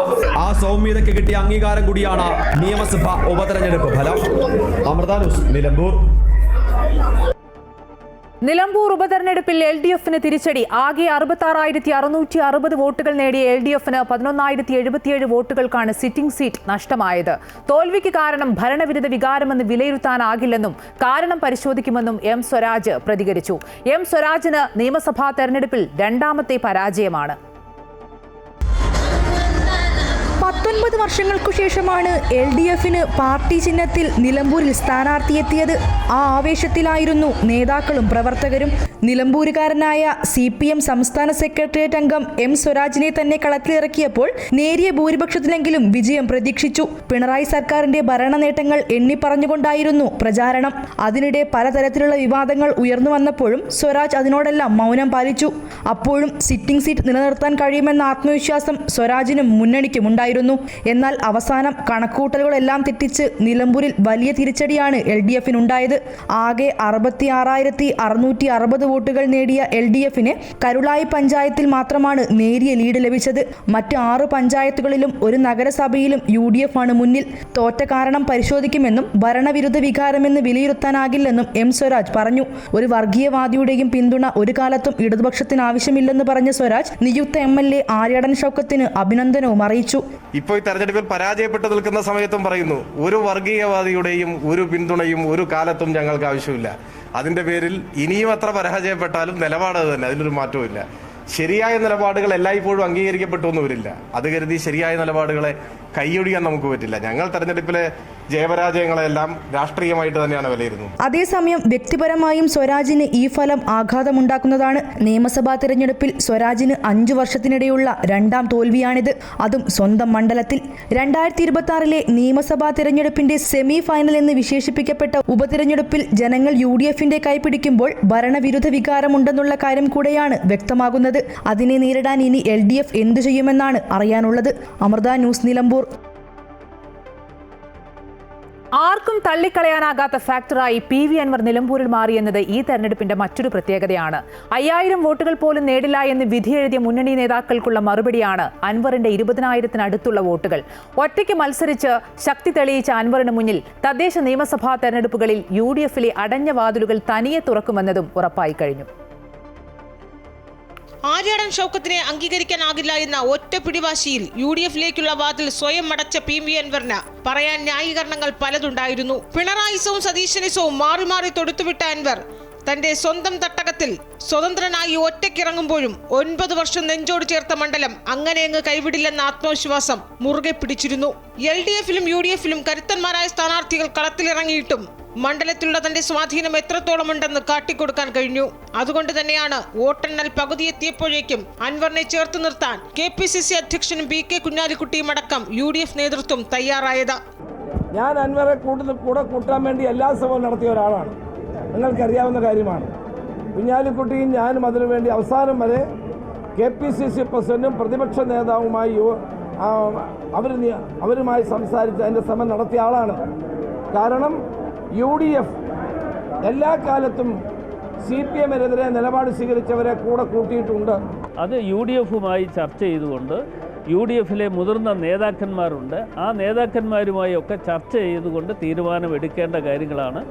ആ സൗമ്യതയ്ക്ക് കിട്ടിയ അംഗീകാരം കൂടിയാണ് നിയമസഭ ഉപതെരഞ്ഞെടുപ്പ് ഫലം. അമൃത ന്യൂസ്, നിലമ്പൂർ. നിലമ്പൂർ ഉപതെരഞ്ഞെടുപ്പിൽ LDFന് തിരിച്ചടി. ആകെ 66,660 വോട്ടുകൾ നേടിയ LDFന് 11,077 വോട്ടുകൾക്കാണ് സിറ്റിംഗ് സീറ്റ് നഷ്ടമായത്. തോൽവിക്ക് കാരണം ഭരണവിരുദ്ധ വികാരമെന്ന് വിലയിരുത്താനാകില്ലെന്നും കാരണം പരിശോധിക്കുമെന്നും M സ്വരാജ് പ്രതികരിച്ചു. M സ്വരാജിന് നിയമസഭാ തെരഞ്ഞെടുപ്പിൽ രണ്ടാമത്തെ പരാജയമാണ്. 19 വർഷങ്ങൾക്കു ശേഷമാണ് LDFന് പാർട്ടി ചിഹ്നത്തിൽ നിലമ്പൂരിൽ സ്ഥാനാർത്ഥിയെത്തിയത്. ആ ആവേശത്തിലായിരുന്നു നേതാക്കളും പ്രവർത്തകരും. നിലമ്പൂരുകാരനായ CPM സംസ്ഥാന സെക്രട്ടേറിയറ്റ് അംഗം M സ്വരാജിനെ തന്നെ കളത്തിലിറക്കിയപ്പോൾ നേരിയ ഭൂരിപക്ഷത്തിലെങ്കിലും വിജയം പ്രതീക്ഷിച്ചു. പിണറായി സർക്കാരിന്റെ ഭരണ നേട്ടങ്ങൾ എണ്ണിപ്പറഞ്ഞുകൊണ്ടായിരുന്നു പ്രചാരണം. അതിനിടെ പലതരത്തിലുള്ള വിവാദങ്ങൾ ഉയർന്നു വന്നപ്പോഴും സ്വരാജ് അതിനോടെല്ലാം മൗനം പാലിച്ചു. അപ്പോഴും സിറ്റിംഗ് സീറ്റ് നിലനിർത്താൻ കഴിയുമെന്ന ആത്മവിശ്വാസം സ്വരാജിനും മുന്നണിക്കുമുണ്ടായിരുന്നു. എന്നാൽ അവസാനം കണക്കൂട്ടലുകളെല്ലാം തെറ്റിച്ച് നിലമ്പൂരിൽ വലിയ തിരിച്ചടിയാണ് LDFനുണ്ടായത്. ആകെ 66,660 വോട്ടുകൾ നേടിയ LDFന് കരുളായി പഞ്ചായത്തിൽ മാത്രമാണ് നേരിയ ലീഡ് ലഭിച്ചത്. മറ്റ് 6 പഞ്ചായത്തുകളിലും ഒരു നഗരസഭയിലും UDF ആണ് മുന്നിൽ. തോറ്റ കാരണം പരിശോധിക്കുമെന്നും ഭരണവിരുദ്ധ വികാരമെന്ന് വിലയിരുത്താനാകില്ലെന്നും M സ്വരാജ് പറഞ്ഞു. ഒരു വർഗീയവാദിയുടെയും പിന്തുണ ഒരു കാലത്തും ഇടതുപക്ഷത്തിന് ആവശ്യമില്ലെന്ന് പറഞ്ഞ സ്വരാജ് നിയുക്ത MLA ആര്യാടൻ ഷൗക്കത്തിന് അഭിനന്ദനവും അറിയിച്ചു. ഇപ്പോൾ ഈ തെരഞ്ഞെടുപ്പിൽ പരാജയപ്പെട്ടു നിൽക്കുന്ന സമയത്തും പറയുന്നു, ഒരു വർഗീയവാദിയുടെയും ഒരു പിന്തുണയും ഒരു കാലത്തും ഞങ്ങൾക്ക് ആവശ്യമില്ല. അതിന്റെ പേരിൽ ഇനിയും എത്ര പരാജയപ്പെട്ടാലും നിലപാട് തന്നെ, അതിലൊരു മാറ്റവും ഇല്ല. ശരിയായ നിലപാടുകൾ എല്ലായ്പ്പോഴും അംഗീകരിക്കപ്പെട്ടു എന്ന് വരില്ല. അത് കരുതി ശരിയായ നിലപാടുകളെ കൈയൊഴിയാൻ നമുക്ക് പറ്റില്ല. ഞങ്ങൾ തെരഞ്ഞെടുപ്പിലെ ജയപരാജയങ്ങളെല്ലാം രാഷ്ട്രീയമായിട്ട് തന്നെയാണ് വിലയിരുത്തുന്നത്. അതേസമയം വ്യക്തിപരമായും സ്വരാജിന് ഈ ഫലം ആഘാതമുണ്ടാക്കുന്നതാണ്. നിയമസഭാ തെരഞ്ഞെടുപ്പിൽ സ്വരാജിന് 5 വർഷത്തിനിടെയുള്ള രണ്ടാം തോൽവിയാണിത്, അതും സ്വന്തം മണ്ഡലത്തിൽ. 2026 നിയമസഭാ തെരഞ്ഞെടുപ്പിന്റെ സെമി ഫൈനൽ എന്ന് വിശേഷിപ്പിക്കപ്പെട്ട ഉപതെരഞ്ഞെടുപ്പിൽ ജനങ്ങൾ UDFന്റെ കൈപിടിക്കുമ്പോൾ ഭരണവിരുദ്ധ വികാരമുണ്ടെന്നുള്ള കാര്യം കൂടെയാണ് വ്യക്തമാകുന്നത്. അതിനെ നേരിടാൻ ഇനി LDF എന്തു ചെയ്യുമെന്നാണ് അറിയാനുള്ളത്. അമൃത ന്യൂസ്, നിലമ്പൂർ. ആർക്കും തള്ളിക്കളയാനാകാത്ത ഫാക്ടറായി PV അൻവർ നിലമ്പൂരിൽ മാറിയെന്നത് ഈ തെരഞ്ഞെടുപ്പിന്റെ മറ്റൊരു പ്രത്യേകതയാണ്. 5000 വോട്ടുകൾ പോലും നേടില്ല എന്ന് വിധിയെഴുതിയ മുന്നണി നേതാക്കൾക്കുള്ള മറുപടിയാണ് അൻവറിന്റെ 20,000-അടുത്തുള്ള വോട്ടുകൾ. ഒറ്റയ്ക്ക് മത്സരിച്ച് ശക്തി തെളിയിച്ച അൻവറിന് മുന്നിൽ തദ്ദേശ നിയമസഭാ തെരഞ്ഞെടുപ്പുകളിൽ UDFലെ അടഞ്ഞ വാതിലുകൾ തനിയെ തുറക്കുമെന്നതും ഉറപ്പായി കഴിഞ്ഞു. ആര്യാടൻ ഷൗക്കത്തിനെ അംഗീകരിക്കാനാകില്ല എന്ന ഒറ്റ പിടിവാശിയിൽ UDF-ലേക്കുള്ള വാതിൽ സ്വയം അടച്ച PV അൻവറിന് പറയാൻ ന്യായീകരണങ്ങൾ പലതുണ്ടായിരുന്നു. പിണറായിസവും സതീശനിസവും മാറി മാറി തൊടുത്തുവിട്ട അൻവർ തന്റെ സ്വന്തം തട്ടകത്തിൽ സ്വതന്ത്രനായി ഒറ്റയ്ക്കിറങ്ങുമ്പോഴും 9 വർഷം നെഞ്ചോട് ചേർത്ത മണ്ഡലം അങ്ങനെയങ്ങ് കൈവിടില്ലെന്ന ആത്മവിശ്വാസം മുറുകെ പിടിച്ചിരുന്നു. LDF-ലും UDF-ലും കരുത്തന്മാരായ സ്ഥാനാർത്ഥികൾ കളത്തിലിറങ്ങിയിട്ടും മണ്ഡലത്തിലുള്ള തന്റെ സ്വാധീനം എത്രത്തോളമുണ്ടെന്ന് കാട്ടിക്കൊടുക്കാൻ കഴിഞ്ഞു. അതുകൊണ്ട് തന്നെയാണ് വോട്ടെണ്ണൽ പകുതി എത്തിയപ്പോഴേക്കും അൻവറിനെ ചേർത്ത് നിർത്താൻ KPCC അധ്യക്ഷനും PK കുഞ്ഞാലിക്കുട്ടിയും അടക്കം UDF നേതൃത്വം തയ്യാറായത്. ഞാൻ അൻവറെ കൂടെ കൂട്ടാൻ വേണ്ടി എല്ലാ ശ്രമവും നടത്തിയ ഒരാളാണ്. നിങ്ങൾക്കറിയാവുന്ന കാര്യമാണ്. കുഞ്ഞാലിക്കുട്ടിയും ഞാനും അതിനുവേണ്ടി അവസാനം വരെ KPCC പ്രസിഡന്റും പ്രതിപക്ഷ നേതാവുമായി അവരുമായി സംസാരിച്ച് അതിൻ്റെ ശ്രമം നടത്തിയ ആളാണ്. കാരണം UDF എല്ലാ കാലത്തും CPM-നെതിരെ നിലപാട് സ്വീകരിച്ചവരെ കൂടെ കൂട്ടിയിട്ടുണ്ട്. അത് UDF-മായി ചർച്ച ചെയ്തുകൊണ്ട് UDF-ലെ മുതിർന്ന നേതാക്കന്മാരുണ്ട്. ആ നേതാക്കന്മാരുമായി ഒക്കെ ചർച്ച ചെയ്തുകൊണ്ട് തീരുമാനമെടുക്കേണ്ട കാര്യങ്ങളാണ്.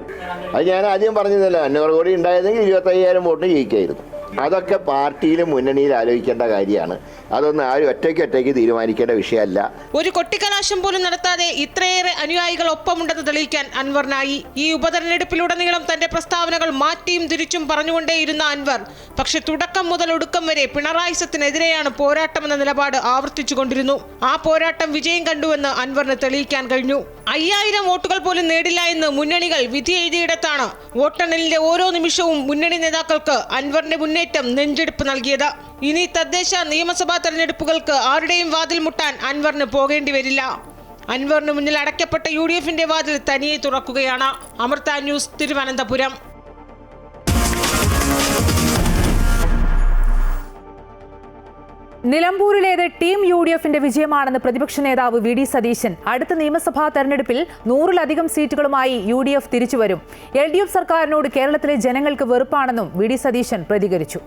അത് ഞാൻ ആദ്യം പറഞ്ഞതല്ല, 500 കോടി ഉണ്ടായിരുന്നെങ്കിൽ 25,000 വോട്ട് ജയിക്കായിരുന്നു. അതൊക്കെ പാർട്ടിയിലും മുന്നണിയിൽ ആലോചിക്കേണ്ട കാര്യമാണ്. അതൊന്നും ആരും ഒറ്റയ്ക്ക് തീരുമാനിക്കേണ്ട വിഷയമല്ല. ഒരു കൊട്ടിക്കലാശം പോലും നടത്താതെ ഇത്രയേറെ അനുയായികൾ ഒപ്പമുണ്ടെന്ന് തെളിയിക്കാൻ അൻവറിനായി. ഈ ഉപതെരഞ്ഞെടുപ്പിലുടനീളം തന്റെ പ്രസ്താവനകൾ മാറ്റിയും തിരിച്ചും പറഞ്ഞുകൊണ്ടേയിരുന്ന അൻവർ പക്ഷെ തുടക്കം മുതൽ ഒടുക്കം വരെ പിണറായിസത്തിനെതിരെയാണ് പോരാട്ടമെന്ന നിലപാട് ആവർത്തിച്ചുകൊണ്ടിരുന്നു. ആ പോരാട്ടം വിജയം കണ്ടുവെന്ന് അൻവറിന് തെളിയിക്കാൻ കഴിഞ്ഞു. 5000 വോട്ടുകൾ പോലും നേടില്ല എന്ന് മുന്നണികൾ വിധി എഴുതിയിടത്താണ് വോട്ടെണ്ണലിന്റെ ഓരോ നിമിഷവും മുന്നണി നേതാക്കൾക്ക് അൻവറിന്റെ മുന്നേറ്റം നെഞ്ചെടുപ്പ് നൽകിയത്. ഇനി തദ്ദേശ നിയമസഭാ തെരഞ്ഞെടുപ്പുകൾക്ക് ആരുടെയും വാതിൽ മുട്ടാൻ അൻവറിന് പോകേണ്ടി വരില്ല. അൻവറിന് മുന്നിൽ അടയ്ക്കപ്പെട്ട UDF-ന്റെ വാതിൽ തനിയെ തുറക്കുകയാണ്. അമൃത ന്യൂസ്, തിരുവനന്തപുരം. നിലമ്പൂരിലേത് ടീം UDF-ന്റെ വിജയമാണെന്ന് പ്രതിപക്ഷ നേതാവ് VD സതീശൻ. അടുത്ത നിയമസഭാ തെരഞ്ഞെടുപ്പിൽ 100-ലധികം സീറ്റുകളുമായി UDF തിരിച്ചുവരും. LDF സർക്കാരിനോട് കേരളത്തിലെ ജനങ്ങൾക്ക് വെറുപ്പാണെന്നും VD സതീശൻ പ്രതികരിച്ചു.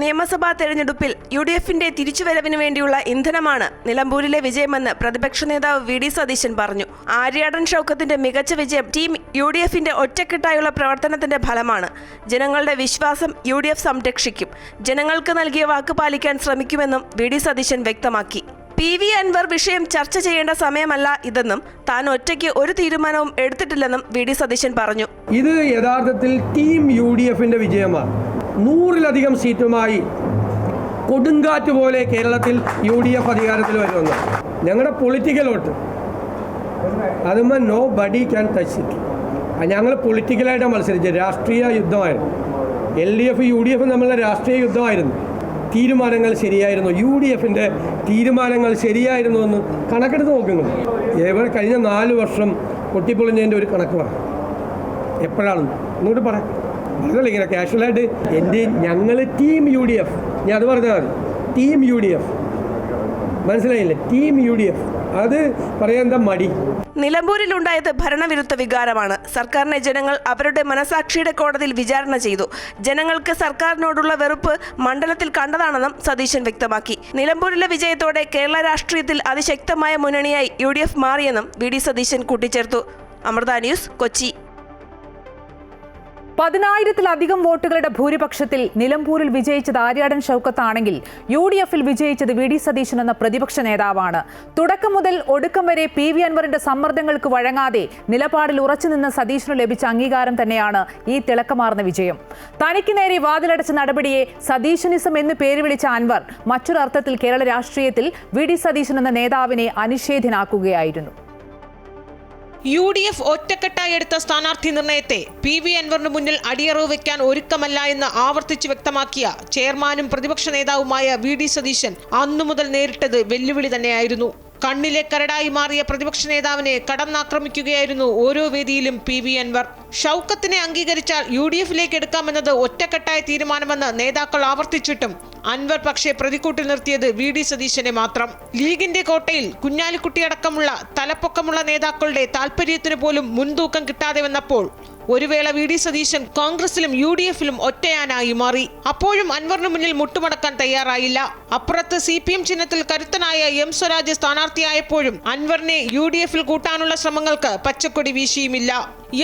നിയമസഭാ തെരഞ്ഞെടുപ്പിൽ UDF-ന്റെ തിരിച്ചുവരവിന് വേണ്ടിയുള്ള ഇന്ധനമാണ് നിലമ്പൂരിലെ വിജയമെന്ന് പ്രതിപക്ഷ നേതാവ് VD സതീശൻ പറഞ്ഞു. ആര്യാടൻ ഷൗക്കത്തിന്റെ മികച്ച വിജയം ടീം UDF-ന്റെ ഒറ്റക്കെട്ടായുള്ള പ്രവർത്തനത്തിന്റെ ഫലമാണ്. ജനങ്ങളുടെ വിശ്വാസം UDF സംരക്ഷിക്കും. ജനങ്ങൾക്ക് നൽകിയ വാക്ക് പാലിക്കാൻ ശ്രമിക്കുമെന്നും VD സതീശൻ വ്യക്തമാക്കി. PV അൻവർ വിഷയം ചർച്ച ചെയ്യേണ്ട സമയമല്ല ഇതെന്നും താൻ ഒറ്റയ്ക്ക് ഒരു തീരുമാനവും എടുത്തിട്ടില്ലെന്നും VD സതീശൻ പറഞ്ഞു. ഇത് യഥാർത്ഥത്തിൽ ടീം UDF-ന്റെ വിജയമാണ്. 100-ലധികം സീറ്റുമായി കൊടുങ്കാറ്റ് പോലെ കേരളത്തിൽ UDF അധികാരത്തിൽ വരുമെന്ന് ഞങ്ങളുടെ പൊളിറ്റിക്കൽ വോട്ട് അതുമ്പോൾ nobody can touch it. ഞങ്ങൾ പൊളിറ്റിക്കലായിട്ട് മത്സരിച്ചത് രാഷ്ട്രീയ യുദ്ധമായിരുന്നു. LDF UDF തമ്മിലുള്ള രാഷ്ട്രീയ യുദ്ധമായിരുന്നു. തീരുമാനങ്ങൾ ശരിയായിരുന്നു. UDF-ന്റെ തീരുമാനങ്ങൾ ശരിയായിരുന്നു എന്ന് കണക്കെടുത്ത് നോക്കുന്നു. കഴിഞ്ഞ 4 വർഷം പൊട്ടിപ്പൊളിഞ്ഞതിൻ്റെ ഒരു കണക്ക് പറ എപ്പോഴാണെന്ന് ഇങ്ങോട്ട് പറയാം. അതല്ല ഇങ്ങനെ കാഷ്വലായിട്ട് ഞങ്ങൾ ടീം UDF, ഞാൻ അത് പറഞ്ഞാൽ മതി. ടീം UDF മനസ്സിലായില്ലേ? ടീം UDF അത് പറയാൻ എന്താ മടി? നിലമ്പൂരിലുണ്ടായത് ഭരണവിരുദ്ധ വികാരമാണ്. സർക്കാരിനെ ജനങ്ങൾ അവരുടെ മനസാക്ഷിയുടെ കോടതിയിൽ വിചാരണ ചെയ്തു. ജനങ്ങൾക്ക് സർക്കാരിനോടുള്ള വെറുപ്പ് മണ്ഡലത്തിൽ കണ്ടതാണെന്നും സതീശൻ വ്യക്തമാക്കി. നിലമ്പൂരിലെ വിജയത്തോടെ കേരള രാഷ്ട്രീയത്തിൽ അതിശക്തമായ മുന്നണിയായി UDF മാറിയെന്നും VD സതീശൻ കൂട്ടിച്ചേർത്തു. അമൃത ന്യൂസ്, കൊച്ചി. 10,000-ലധികം വോട്ടുകളുടെ ഭൂരിപക്ഷത്തിൽ നിലമ്പൂരിൽ വിജയിച്ചത് ആര്യാടൻ ഷൗക്കത്താണെങ്കിൽ UDF-ൽ വിജയിച്ചത് VD സതീശൻ എന്ന പ്രതിപക്ഷ നേതാവാണ്. തുടക്കം മുതൽ ഒടുക്കം വരെ PV അൻവറിന്റെ സമ്മർദ്ദങ്ങൾക്ക് വഴങ്ങാതെ നിലപാടിൽ ഉറച്ചുനിന്ന സതീശന് ലഭിച്ച അംഗീകാരം തന്നെയാണ് ഈ തിളക്കമാർന്ന വിജയം. തനിക്ക് നേരെ വാതിലടച്ച നടപടിയെ സതീശനിസം എന്ന് പേര് വിളിച്ച അൻവർ മറ്റൊരർത്ഥത്തിൽ കേരള രാഷ്ട്രീയത്തിൽ VD സതീശൻ എന്ന നേതാവിനെ അനിഷേധ്യനാക്കുകയായിരുന്നു. UDF ഒറ്റക്കെട്ടായി എടുത്ത സ്ഥാനാർത്ഥി നിർണയത്തെ PV അൻവറിന് മുന്നിൽ അടിയറവ് വെക്കാൻ ഒരുക്കമല്ല എന്ന് ആവർത്തിച്ച് വ്യക്തമാക്കിയ ചെയർമാനും പ്രതിപക്ഷ നേതാവുമായ VD സതീശൻ അന്നു മുതൽ നേരിട്ടത് വെല്ലുവിളി തന്നെയായിരുന്നു. കണ്ണിലെ കരടായി മാറിയ പ്രതിപക്ഷ നേതാവിനെ കടന്നാക്രമിക്കുകയായിരുന്നു ഓരോ വേദിയിലും PV അൻവർ. ഷൗക്കത്തിനെ അംഗീകരിച്ചാൽ UDF-ലേക്ക് എടുക്കാമെന്നത് ഒറ്റക്കെട്ടായ തീരുമാനമെന്ന് നേതാക്കൾ ആവർത്തിച്ചിട്ടും അൻവർ പക്ഷേ പ്രതിക്കൂട്ടിൽ നിർത്തിയത് VD സതീശനെ മാത്രം. ലീഗിന്റെ കോട്ടയിൽ കുഞ്ഞാലിക്കുട്ടി അടക്കമുള്ള തലപ്പൊക്കമുള്ള നേതാക്കളുടെ താൽപര്യത്തിന് പോലും മുൻതൂക്കം കിട്ടാതെ വന്നപ്പോൾ ഒരു വേള വി.ഡി. സതീശൻ കോൺഗ്രസിലും UDF-ലും ഒറ്റയാനായി മാറി. അപ്പോഴും അൻവറിന് മുന്നിൽ മുട്ടുമടക്കാൻ തയ്യാറായില്ല. അപ്പുറത്ത് CPM ചിഹ്നത്തിൽ കരുത്തനായ എം സ്വരാജ് സ്ഥാനാർത്ഥിയായപ്പോഴും അൻവറിനെ UDF-ൽ കൂട്ടാനുള്ള ശ്രമങ്ങൾക്ക് പച്ചക്കൊടി വീശിയുമില്ല.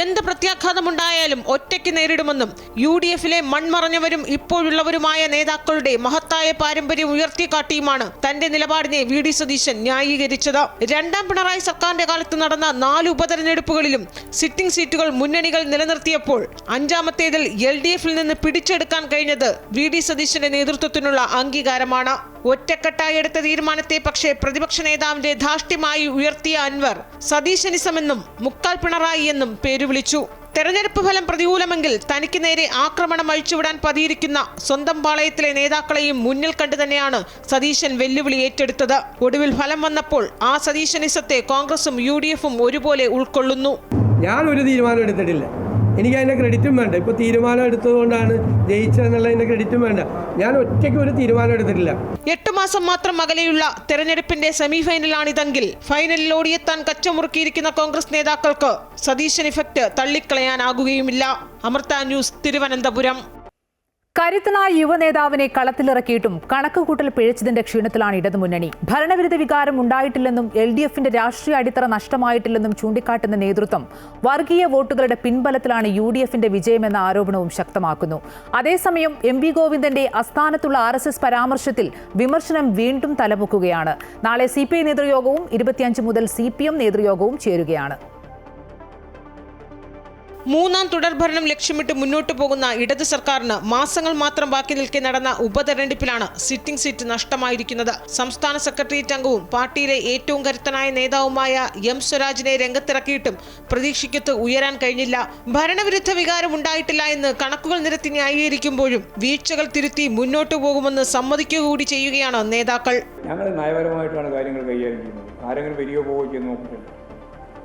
എന്ത് പ്രത്യാഘാതമുണ്ടായാലും ഒറ്റയ്ക്ക് നേരിടുമെന്നും UDF-ലെ മൺമറഞ്ഞവരും ഇപ്പോഴുള്ളവരുമായ നേതാക്കളുടെ മഹത്തായ പാരമ്പര്യം ഉയർത്തിക്കാട്ടിയുമാണ് തന്റെ നിലപാടിനെ വി.ഡി. സതീശൻ ന്യായീകരിച്ചത്. രണ്ടാം പിണറായി സർക്കാരിന്റെ കാലത്ത് നടന്ന 4 ഉപതെരഞ്ഞെടുപ്പുകളിലും സിറ്റിംഗ് സീറ്റുകൾ മുന്നണികൾ നിലനിർത്തിയപ്പോൾ അഞ്ചാമത്തേതിൽ LDF-ൽ നിന്ന് പിടിച്ചെടുക്കാൻ കഴിഞ്ഞത് വി.ഡി. സതീശന്റെ നേതൃത്വത്തിനുള്ള അംഗീകാരമാണ്. ഒറ്റക്കെട്ടായി എടുത്ത തീരുമാനത്തെ പക്ഷേ പ്രതിപക്ഷ നേതാവിന്റെ ധാർഷ്ട്യമായി ഉയർത്തിയ അൻവർ സതീശനിസമെന്നും മുക്കാൽ പിണറായി എന്നും പേരുവിളിച്ചു. തെരഞ്ഞെടുപ്പ് ഫലം പ്രതികൂലമെങ്കിൽ തനിക്ക് നേരെ ആക്രമണം അഴിച്ചുവിടാൻ പതിയിരിക്കുന്ന സ്വന്തം പാളയത്തിലെ നേതാക്കളെയും മുന്നിൽ കണ്ടു തന്നെയാണ് സതീശൻ വെല്ലുവിളി ഏറ്റെടുത്തത്. ഒടുവിൽ ഫലം വന്നപ്പോൾ ആ സതീശനിസത്തെ കോൺഗ്രസും UDF-ഉം ഒരുപോലെ ഉൾക്കൊള്ളുന്നു. ഞാൻ ഒരു തീരുമാനം എടുത്തിട്ടില്ല. എനിക്ക് അതിൻ്റെ ക്രെഡിറ്റും വേണ്ട. ഇപ്പോൾ തീരുമാനം എടുത്തതുകൊണ്ടാണ് ജയിച്ചതെന്നുള്ളതിൻ്റെ ക്രെഡിറ്റും വേണ്ട. ഞാൻ ഒറ്റയ്ക്ക് ഒരു തീരുമാനം എടുത്തിട്ടില്ല. 8 മാസം മാത്രം അകലെയുള്ള തെരഞ്ഞെടുപ്പിന്റെ സെമിഫൈനലാണിതെങ്കിൽ ഫൈനലിൽ ഓടിയെത്താൻ കച്ചമുറുക്കിയിരിക്കുന്ന കോൺഗ്രസ് നേതാക്കൾക്ക് സതീശൻ ഇഫക്റ്റ് തള്ളിക്കളയാനാകുകയുമില്ല. അമൃത ന്യൂസ്, തിരുവനന്തപുരം. കരുത്തനായ യുവനേതാവിനെ കളത്തിലിറക്കിയിട്ടും കണക്കുകൂട്ടൽ പിഴച്ചതിന്റെ ക്ഷീണത്തിലാണ് ഇടതുമുന്നണി. ഭരണവിരുദ്ധ വികാരം ഉണ്ടായിട്ടില്ലെന്നും LDF-ന്റെ രാഷ്ട്രീയ അടിത്തറ നഷ്ടമായിട്ടില്ലെന്നും ചൂണ്ടിക്കാട്ടുന്ന നേതൃത്വം വർഗീയ വോട്ടുകളുടെ പിൻബലത്തിലാണ് UDF-ന്റെ വിജയമെന്ന ആരോപണവും ശക്തമാക്കുന്നു. അതേസമയം MV ഗോവിന്ദന്റെ അസ്ഥാനത്തുള്ള RSS പരാമർശത്തിൽ വിമർശനം വീണ്ടും തലപൊക്കുകയാണ്. നാളെ CPI നേതൃയോഗവും 25 മുതൽ CPM നേതൃയോഗവും ചേരുകയാണ്. മൂന്നാം തുടർഭരണം ലക്ഷ്യമിട്ട് മുന്നോട്ടു പോകുന്ന ഇടത് സർക്കാരിന് മാസങ്ങൾ മാത്രം ബാക്കി നിൽക്കെ നടന്ന ഉപതെരഞ്ഞെടുപ്പിലാണ് സിറ്റിംഗ് സീറ്റ് നഷ്ടമായിരിക്കുന്നത്. സംസ്ഥാന സെക്രട്ടേറിയറ്റ് അംഗവും പാർട്ടിയിലെ ഏറ്റവും കരുത്തനായ നേതാവുമായ എം സ്വരാജിനെ രംഗത്തിറക്കിയിട്ടും പ്രതീക്ഷയ്ക്കൊത്ത് ഉയരാൻ കഴിഞ്ഞില്ല. ഭരണവിരുദ്ധ വികാരം ഉണ്ടായിട്ടില്ല എന്ന് കണക്കുകൾ നിരത്തി ന്യായീകരിക്കുമ്പോഴും വീഴ്ചകൾ തിരുത്തി മുന്നോട്ടു പോകുമെന്ന് സമ്മതിക്കുക കൂടി ചെയ്യുകയാണ് നേതാക്കൾ. ഞങ്ങൾ നയപരമായിട്ടാണ് കാര്യങ്ങൾ കൈകാര്യം ചെയ്യുന്നത്. ആരെങ്കിലും വരികയോ പോവുകയോ ചെയ്യുന്ന നോക്കിയിട്ടില്ല.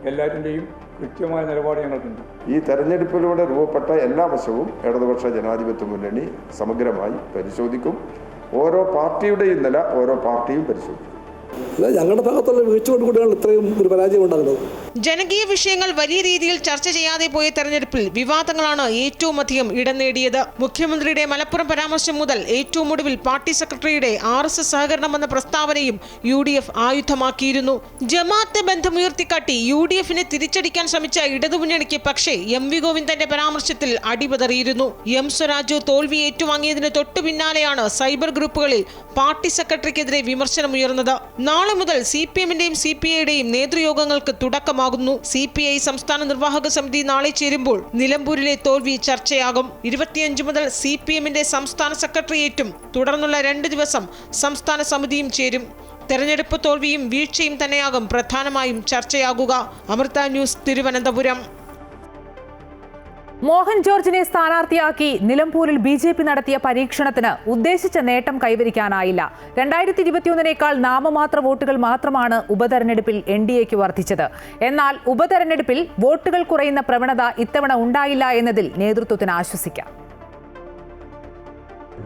എല്ലാറ്റിൻ്റെയും കൃത്യമായ നിലപാട് ഞങ്ങൾക്കുണ്ട്. ഈ തെരഞ്ഞെടുപ്പിലൂടെ രൂപപ്പെട്ട എല്ലാ വശവും ഇടതുപക്ഷ ജനാധിപത്യ മുന്നണി സമഗ്രമായി പരിശോധിക്കും. ഓരോ പാർട്ടിയുടെയും നില ഓരോ പാർട്ടിയും പരിശോധിക്കും. ഞങ്ങളുടെ ഭാഗത്തുള്ള വീഴ്ച കൊണ്ടാണ് ഇത്രയും ഒരു പരാജയം ഉണ്ടാകുന്നത്. ജനകീയ വിഷയങ്ങൾ വലിയ രീതിയിൽ ചർച്ച ചെയ്യാതെ പോയ തെരഞ്ഞെടുപ്പിൽ വിവാദങ്ങളാണ് ഏറ്റവും അധികം ഇടം നേടിയത്. മുഖ്യമന്ത്രിയുടെ മലപ്പുറം പരാമർശം മുതൽ ഏറ്റവും ഒടുവിൽ പാർട്ടി സെക്രട്ടറിയുടെ RSS സഹകരണമെന്ന പ്രസ്താവനയും UDF ആയുധമാക്കിയിരുന്നു. ജമാഅത്തെ ബന്ധമുയർത്തിക്കാട്ടി UDF-നെ തിരിച്ചടിക്കാൻ ശ്രമിച്ച ഇടതുമുന്നണിക്ക് പക്ഷേ MV ഗോവിന്ദന്റെ പരാമർശത്തിൽ അടിപതറിയിരുന്നു. എം സ്വരാജ് തോൽവി ഏറ്റുവാങ്ങിയതിന് തൊട്ടു പിന്നാലെയാണ് സൈബർ ഗ്രൂപ്പുകളിൽ പാർട്ടി സെക്രട്ടറിക്കെതിരെ വിമർശനമുയർന്നത്. നാളെ മുതൽ CPM-ന്റെയും CPI-യുടെയും നേതൃയോഗങ്ങൾക്ക് തുടക്കമാകുന്നു. CPI സംസ്ഥാന നിർവാഹക സമിതി നാളെ ചേരുമ്പോൾ നിലമ്പൂരിലെ തോൽവി ചർച്ചയാകും. 25 മുതൽ CPM-ന്റെ സംസ്ഥാന സെക്രട്ടേറിയറ്റും തുടർന്നുള്ള 2 ദിവസം സംസ്ഥാന സമിതിയും ചേരും. തെരഞ്ഞെടുപ്പ് തോൽവിയും വീഴ്ചയും തന്നെയാകും പ്രധാനമായും ചർച്ചയാകുക. അമൃത ന്യൂസ്, തിരുവനന്തപുരം. മോഹൻ ജോർജിനെ സ്ഥാനാർത്ഥിയാക്കി നിലമ്പൂരിൽ BJP നടത്തിയ പരീക്ഷണത്തിന് ഉദ്ദേശിച്ച നേട്ടം കൈവരിക്കാനായില്ല. 2021-നേക്കാൾ നാമമാത്ര വോട്ടുകൾ മാത്രമാണ് ഉപതെരഞ്ഞെടുപ്പിൽ NDAക്ക് വർദ്ധിച്ചത്. എന്നാൽ ഉപതെരഞ്ഞെടുപ്പിൽ വോട്ടുകൾ കുറയുന്ന പ്രവണത ഇത്തവണ ഉണ്ടായില്ല എന്നതിൽ നേതൃത്വത്തിന് ആശ്വസിക്കാം.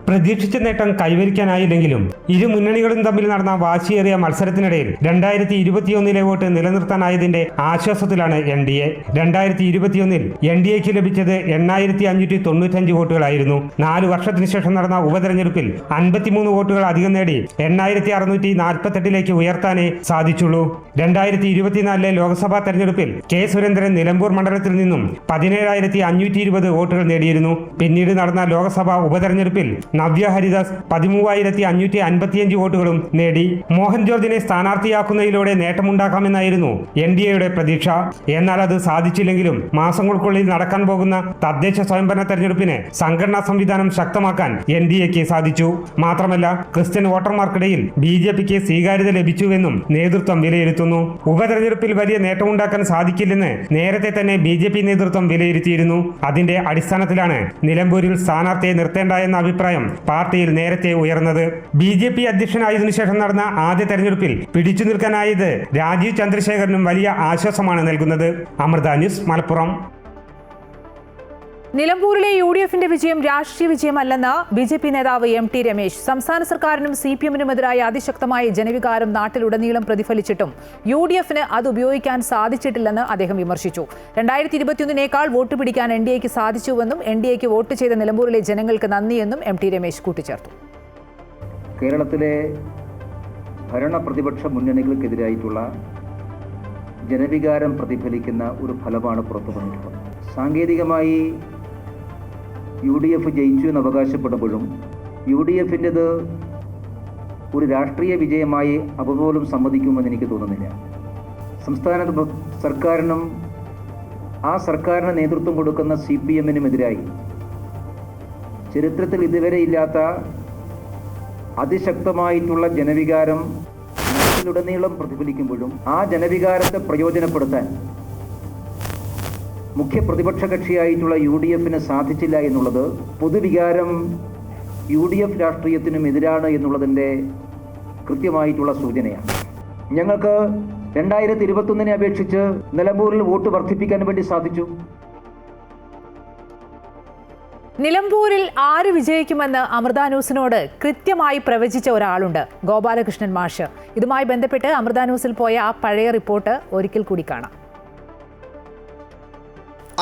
പ്രതീക്ഷിച്ച നേട്ടം കൈവരിക്കാനായില്ലെങ്കിലും ഇരു മുന്നണികളും തമ്മിൽ നടന്ന വാശിയേറിയ മത്സരത്തിനിടയിൽ 2021 വോട്ട് നിലനിർത്താനായതിന്റെ ആശ്വാസത്തിലാണ് NDA. 2021 NDAക്ക് ലഭിച്ചത് 8595 വോട്ടുകളായിരുന്നു. 4 വർഷത്തിനു ശേഷം നടന്ന ഉപതെരഞ്ഞെടുപ്പിൽ 53 വോട്ടുകൾ അധികം നേടി 8648 ഉയർത്താനേ സാധിച്ചുള്ളൂ. 2024 ലോക്സഭാ തെരഞ്ഞെടുപ്പിൽ K. സുരേന്ദ്രൻ നിലമ്പൂർ മണ്ഡലത്തിൽ നിന്നും 17520 വോട്ടുകൾ നേടിയിരുന്നു. പിന്നീട് നടന്ന ലോക്സഭാ ഉപതെരഞ്ഞെടുപ്പിൽ നവ്യ ഹരിദാസ് 13555 വോട്ടുകളും നേടി. മോഹൻ ജോർജിനെ സ്ഥാനാർത്ഥിയാക്കുന്നതിലൂടെ നേട്ടമുണ്ടാക്കാമെന്നായിരുന്നു NDAയുടെ പ്രതീക്ഷ. എന്നാൽ അത് സാധിച്ചില്ലെങ്കിലും മാസങ്ങൾക്കുള്ളിൽ നടക്കാൻ പോകുന്ന തദ്ദേശ സ്വയംഭരണ തെരഞ്ഞെടുപ്പിന് സംഘടനാ സംവിധാനം ശക്തമാക്കാൻ NDAക്ക് സാധിച്ചു. മാത്രമല്ല ക്രിസ്ത്യൻ വോട്ടർമാർക്കിടയിൽ BJPക്ക് സ്വീകാര്യത ലഭിച്ചുവെന്നും നേതൃത്വം വിലയിരുത്തുന്നു. ഉപതെരഞ്ഞെടുപ്പിൽ വലിയ നേട്ടമുണ്ടാക്കാൻ സാധിക്കില്ലെന്ന് നേരത്തെ തന്നെ BJP നേതൃത്വം വിലയിരുത്തിയിരുന്നു. അതിന്റെ അടിസ്ഥാനത്തിലാണ് നിലമ്പൂരിൽ സ്ഥാനാർത്ഥിയെ നിർത്തേണ്ട എന്ന അഭിപ്രായം പാർട്ടിയിൽ നേരത്തെ ഉയർന്നത്. BJP അധ്യക്ഷനായതിനു ശേഷം നടന്ന ആദ്യ തെരഞ്ഞെടുപ്പിൽ പിടിച്ചു നിൽക്കാനായത് രാജീവ് ചന്ദ്രശേഖരനും വലിയ ആശ്വാസമാണ് നൽകുന്നത്. അമൃത ന്യൂസ്, മലപ്പുറം. നിലമ്പൂരിലെ യുഡിഎഫിന്റെ വിജയം രാഷ്ട്രീയ വിജയമല്ലെന്ന് ബിജെപി നേതാവ് എം.ടി. രമേശ്. സംസ്ഥാന സർക്കാരിനും സിപിഎമ്മിനുമെതിരായ അതിശക്തമായ ജനവികാരം നാട്ടിലുടനീളം പ്രതിഫലിച്ചിട്ടും യുഡിഎഫിന് അത് ഉപയോഗിക്കാൻ സാധിച്ചിട്ടില്ലെന്ന് അദ്ദേഹം വിമർശിച്ചു. 2021 വോട്ട് പിടിക്കാൻ എൻഡിഎക്ക് സാധിച്ചുവെന്നും എൻഡിഎക്ക് വോട്ട് ചെയ്ത നിലമ്പൂരിലെ ജനങ്ങൾക്ക് നന്ദിയെന്നും എം.ടി. രമേശ് കൂട്ടിച്ചേർത്തു. കേരളത്തിലെ ഭരണ പ്രതിപക്ഷ മുന്നണികൾക്കെതിരായിട്ടുള്ള ജനവികാരം പ്രതിഫലിക്കുന്ന ഒരു ഫലമാണ് പുറത്തു വന്നിട്ടുള്ളത്. സാങ്കേതികമായി UDF ജയിച്ചു എന്ന് അവകാശപ്പെടുമ്പോഴും UDFൻ്റെത് ഒരു രാഷ്ട്രീയ വിജയമായി അവപോലും സമ്മതിക്കുമെന്ന് എനിക്ക് തോന്നുന്നില്ല. സംസ്ഥാന സർക്കാരിനും ആ സർക്കാരിന് നേതൃത്വം കൊടുക്കുന്ന CPM-നുമെതിരായി ചരിത്രത്തിൽ ഇതുവരെ ഇല്ലാത്ത അതിശക്തമായിട്ടുള്ള ജനവികാരം നാട്ടിലുടനീളം പ്രതിഫലിക്കുമ്പോഴും ആ ജനവികാരത്തെ പ്രയോജനപ്പെടുത്താൻ മുഖ്യ പ്രതിപക്ഷ കക്ഷിയായിട്ടുള്ള UDF-ന് സാധിച്ചില്ല എന്നുള്ളത് പൊതുവികാരം UDF രാഷ്ട്രീയത്തിനും എതിരാണ് എന്നുള്ളതിൻ്റെ കൃത്യമായിട്ടുള്ള സൂചനയാണ്. ഞങ്ങൾക്ക് 2021 അപേക്ഷിച്ച് നിലമ്പൂരിൽ വോട്ട് വർദ്ധിപ്പിക്കാൻ വേണ്ടി സാധിച്ചു. നിലമ്പൂരിൽ ആര് വിജയിക്കുമെന്ന് അമൃത ന്യൂസിനോട് കൃത്യമായി പ്രവചിച്ച ഒരാളുണ്ട്, ഗോപാലകൃഷ്ണൻ മാഷ്. ഇതുമായി ബന്ധപ്പെട്ട് അമൃത ന്യൂസിൽ പോയ ആ പഴയ റിപ്പോർട്ട് ഒരിക്കൽ കൂടി കാണാം.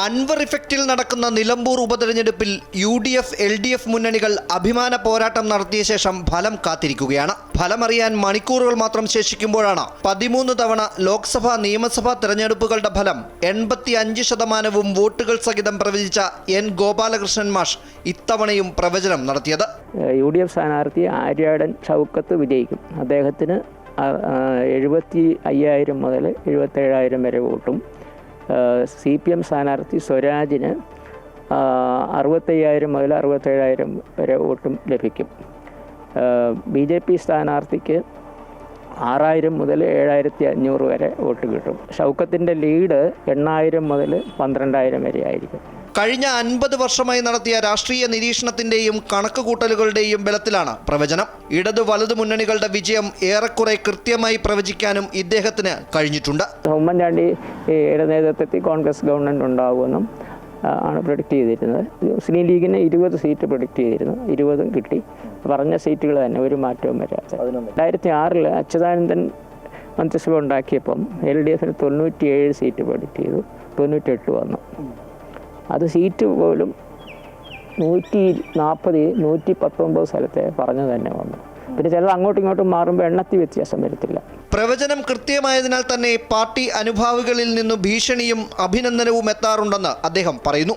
അൻവർ ഇഫക്റ്റിൽ നടക്കുന്ന നിലമ്പൂർ ഉപതെരഞ്ഞെടുപ്പിൽ UDF LDF മുന്നണികൾ അഭിമാന പോരാട്ടം നടത്തിയ ശേഷം ഫലം കാത്തിരിക്കുകയാണ്. ഫലമറിയാൻ മണിക്കൂറുകൾ മാത്രം ശേഷിക്കുമ്പോഴാണ് 13 തവണ ലോക്സഭാ നിയമസഭാ തെരഞ്ഞെടുപ്പുകളുടെ ഫലം 85% വോട്ടുകൾ സഹിതം പ്രവചിച്ച N. ഗോപാലകൃഷ്ണൻ മാഷ് ഇത്തവണയും പ്രവചനം നടത്തിയത്. UDF സ്ഥാനാർത്ഥി ആര്യാടൻ ഷൗക്കത്ത് വിജയിക്കും. അദ്ദേഹത്തിന് 75,000 മുതൽ 77,000 വരെ വോട്ടും, CPM സ്ഥാനാർത്ഥി സ്വരാജിന് 65,000 മുതൽ 67,000 വരെ വോട്ടും ലഭിക്കും. BJP സ്ഥാനാർത്ഥിക്ക് 6,000 മുതൽ 7,500 വരെ വോട്ട് കിട്ടും. ഷൗക്കത്തിൻ്റെ ലീഡ് 8,000 മുതൽ 12,000 വരെ ആയിരിക്കും. കഴിഞ്ഞ 50 വർഷമായി നടത്തിയ രാഷ്ട്രീയ നിരീക്ഷണത്തിന്റെയും കണക്കുകൂട്ടലുകളുടെയും ബലത്തിലാണ് പ്രവചനം. ഇടതു വലതു മുന്നണികളുടെ വിജയം ഏറെക്കുറെ കൃത്യമായി പ്രവചിക്കാനും ഇദ്ദേഹത്തിന് കഴിഞ്ഞിട്ടുണ്ട്. ഉമ്മൻചാണ്ടിയുടെ നേതൃത്വത്തിൽ കോൺഗ്രസ് ഗവൺമെൻറ് ഉണ്ടാകുമെന്നും ആണ് പ്രൊഡിക്റ്റ് ചെയ്തിരുന്നത്. മുസ്ലിം ലീഗിന് 20 സീറ്റ് പ്രൊഡിക്റ്റ് ചെയ്തിരുന്നു, 20 കിട്ടി. പറഞ്ഞ സീറ്റുകൾ തന്നെ ഒരു മാറ്റവും വരാത്ത. 2006 അച്യുതാനന്ദൻ മന്ത്രിസഭ ഉണ്ടാക്കിയപ്പം LDF-ന് 97 സീറ്റ് പ്രൊഡിക്റ്റ് ചെയ്തു, 98 വന്നു. അത് സീറ്റ് പോലും 140, 119 സ്ഥലത്തെ പറഞ്ഞു തന്നെ വന്നു. പിന്നെ ചിലത് അങ്ങോട്ടും ഇങ്ങോട്ടും മാറുമ്പോൾ എണ്ണത്തിൽ വ്യത്യാസം വരത്തില്ല. പ്രവചനം കൃത്യമായതിനാൽ തന്നെ പാർട്ടി അനുഭാവികളിൽ നിന്നും ഭീഷണിയും അഭിനന്ദനവും എത്താറുണ്ടെന്ന് അദ്ദേഹം പറയുന്നു.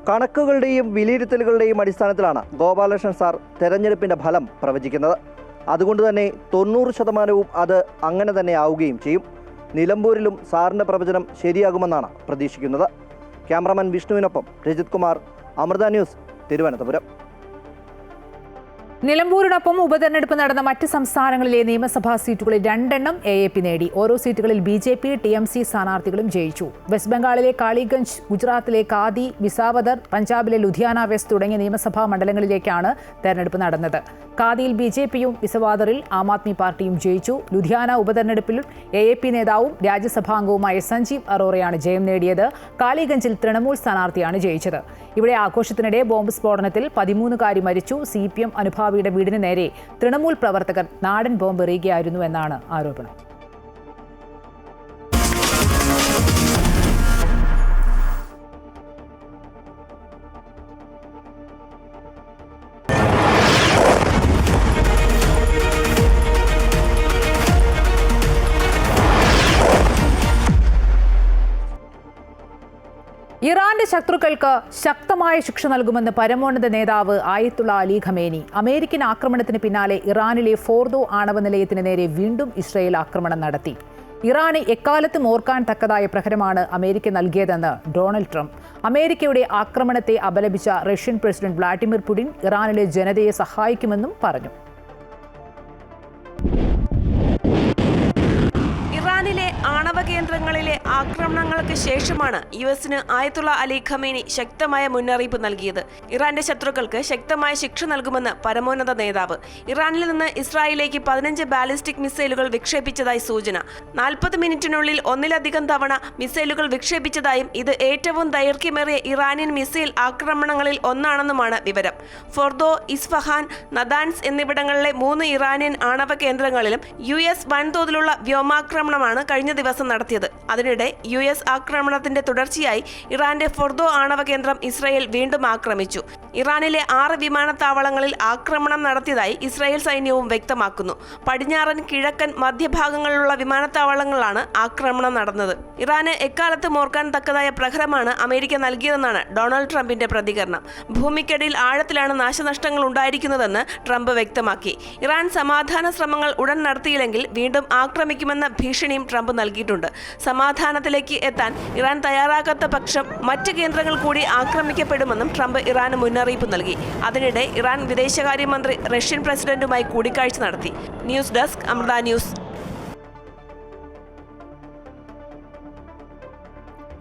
കണക്കുകളുടെയും വിലയിരുത്തലുകളുടെയും അടിസ്ഥാനത്തിലാണ് ഗോപാലകൃഷ്ണൻ സാർ തെരഞ്ഞെടുപ്പിന്റെ ഫലം പ്രവചിക്കുന്നത്. അതുകൊണ്ട് തന്നെ 90% അത് അങ്ങനെ തന്നെ ആവുകയും ചെയ്യും. നിലമ്പൂരിലും സാറിന്റെ പ്രവചനം ശരിയാകുമെന്നാണ് പ്രതീക്ഷിക്കുന്നത്. ക്യാമറമാൻ വിഷ്ണുവിനൊപ്പം രജിത് കുമാർ, അമൃത ന്യൂസ്, തിരുവനന്തപുരം. നിലമ്പൂരിനൊപ്പം ഉപതെരഞ്ഞെടുപ്പ് നടന്ന മറ്റ് സംസ്ഥാനങ്ങളിലെ നിയമസഭാ സീറ്റുകളിൽ 2 AAP നേടി. ഓരോ സീറ്റുകളിൽ BJP, TMC സ്ഥാനാർത്ഥികളും ജയിച്ചു. വെസ്റ്റ് ബംഗാളിലെ കാളിഗഞ്ച്, ഗുജറാത്തിലെ കാദി, വിസാവദർ, പഞ്ചാബിലെ ലുധിയാന വെസ്റ്റ് തുടങ്ങിയ നിയമസഭാ മണ്ഡലങ്ങളിലേക്കാണ് തെരഞ്ഞെടുപ്പ് നടന്നത്. കാദിയിൽ BJP-യും വിസവാദറിൽ ആം ആദ്മി പാർട്ടിയും ജയിച്ചു. ലുധിയാന ഉപതെരഞ്ഞെടുപ്പിൽ AAP നേതാവും രാജ്യസഭാംഗവുമായ സഞ്ജീവ് അറോറയാണ് ജയം നേടിയത്. കാളിഗഞ്ചിൽ തൃണമൂൽ സ്ഥാനാർത്ഥിയാണ് ജയിച്ചത്. ഇവിടെ ആഘോഷത്തിനിടെ ബോംബ് സ്ഫോടനത്തിൽ 13-കാരി മരിച്ചു. CPM അനുഭാവിയുടെ വീടിന് നേരെ തൃണമൂൽ പ്രവർത്തകർ നാടൻ ബോംബ് എറിയുകയായിരുന്നു എന്നാണ് ആരോപണം. ഇറാന്റെ ശത്രുക്കൾക്ക് ശക്തമായ ശിക്ഷ നൽകുമെന്ന് പരമോന്നത നേതാവ് ആയത്തുള്ള അലി ഖമേനി. അമേരിക്കൻ ആക്രമണത്തിന് പിന്നാലെ ഇറാനിലെ ഫോർദോ ആണവ നിലയത്തിന് നേരെ വീണ്ടും ഇസ്രയേൽ ആക്രമണം നടത്തി. ഇറാന് എക്കാലത്തും ഓർക്കാൻ തക്കതായ പ്രഹരമാണ് അമേരിക്ക നൽകിയതെന്ന് ഡൊണാൾഡ് ട്രംപ്. അമേരിക്കയുടെ ആക്രമണത്തെ അപലപിച്ച റഷ്യൻ പ്രസിഡന്റ് വ്ളാഡിമിർ പുടിൻ ഇറാനിലെ ജനതയെ സഹായിക്കുമെന്നും പറഞ്ഞു. ഇറാനിലെ ആണവ കേന്ദ്രങ്ങളിലെ ആക്രമണങ്ങൾക്ക് ശേഷമാണ് യുഎസിന് ആയത്തുള്ള അലി ഖമേനി ശക്തമായ മുന്നറിയിപ്പ് നൽകിയത്. ഇറാന്റെ ശത്രുക്കൾക്ക് ശക്തമായ ശിക്ഷ നൽകുമെന്ന് പരമോന്നത നേതാവ്. ഇറാനിൽ നിന്ന് ഇസ്രായേലിലേക്ക് 15 ബാലിസ്റ്റിക് മിസൈലുകൾ വിക്ഷേപിച്ചതായി സൂചന. 40 മിനിറ്റിനുള്ളിൽ ഒന്നിലധികം തവണ മിസൈലുകൾ വിക്ഷേപിച്ചതായും ഇത് ഏറ്റവും ദൈർഘ്യമേറിയ ഇറാനിയൻ മിസൈൽ ആക്രമണങ്ങളിൽ ഒന്നാണെന്നുമാണ് വിവരം. ഫോർദോ, ഇസ്ഫഹാൻ, നദാൻസ് എന്നിവിടങ്ങളിലെ 3 ഇറാനിയൻ ആണവ കേന്ദ്രങ്ങളിലും US വൻതോതിലുള്ള വ്യോമാക്രമണമാണ് കഴിഞ്ഞ ദിവസം നടത്തിയത്. അതിനിടെ US ആക്രമണത്തിന്റെ തുടർച്ചയായി ഇറാന്റെ ഫോർദോ ആണവ കേന്ദ്രം ഇസ്രായേൽ വീണ്ടും ആക്രമിച്ചു. ഇറാനിലെ 6 വിമാനത്താവളങ്ങളിൽ ആക്രമണം നടത്തിയതായി ഇസ്രായേൽ സൈന്യവും വ്യക്തമാക്കുന്നു. പടിഞ്ഞാറൻ, കിഴക്കൻ, മധ്യഭാഗങ്ങളിലുള്ള വിമാനത്താവളങ്ങളിലാണ് ആക്രമണം നടന്നത്. ഇറാന് എക്കാലത്തും ഓർക്കാൻ തക്കതായ പ്രഹരമാണ് അമേരിക്ക നൽകിയതെന്നാണ് ഡൊണാൾഡ് ട്രംപിന്റെ പ്രതികരണം. ഭൂമിക്കടിയിൽ ആഴത്തിലാണ് നാശനഷ്ടങ്ങൾ ഉണ്ടായിരിക്കുന്നതെന്ന് ട്രംപ് വ്യക്തമാക്കി. ഇറാൻ സമാധാന ശ്രമങ്ങൾ ഉടൻ നടത്തിയില്ലെങ്കിൽ വീണ്ടും ആക്രമിക്കുമെന്ന ഭീഷണിയും ട്രംപ് നൽകിയിട്ടുണ്ട്. സമാധാനത്തിലേക്ക് എത്താൻ ഇറാൻ തയ്യാറാകാത്ത പക്ഷം മറ്റ് കേന്ദ്രങ്ങൾ കൂടി ആക്രമിക്കപ്പെടുമെന്നും ട്രംപ് ഇറാന് മുന്നറിയിപ്പ് നൽകി. അതിനിടെ ഇറാൻ വിദേശകാര്യമന്ത്രി റഷ്യൻ പ്രസിഡന്റുമായി കൂടിക്കാഴ്ച നടത്തി. News desk, Amrita news.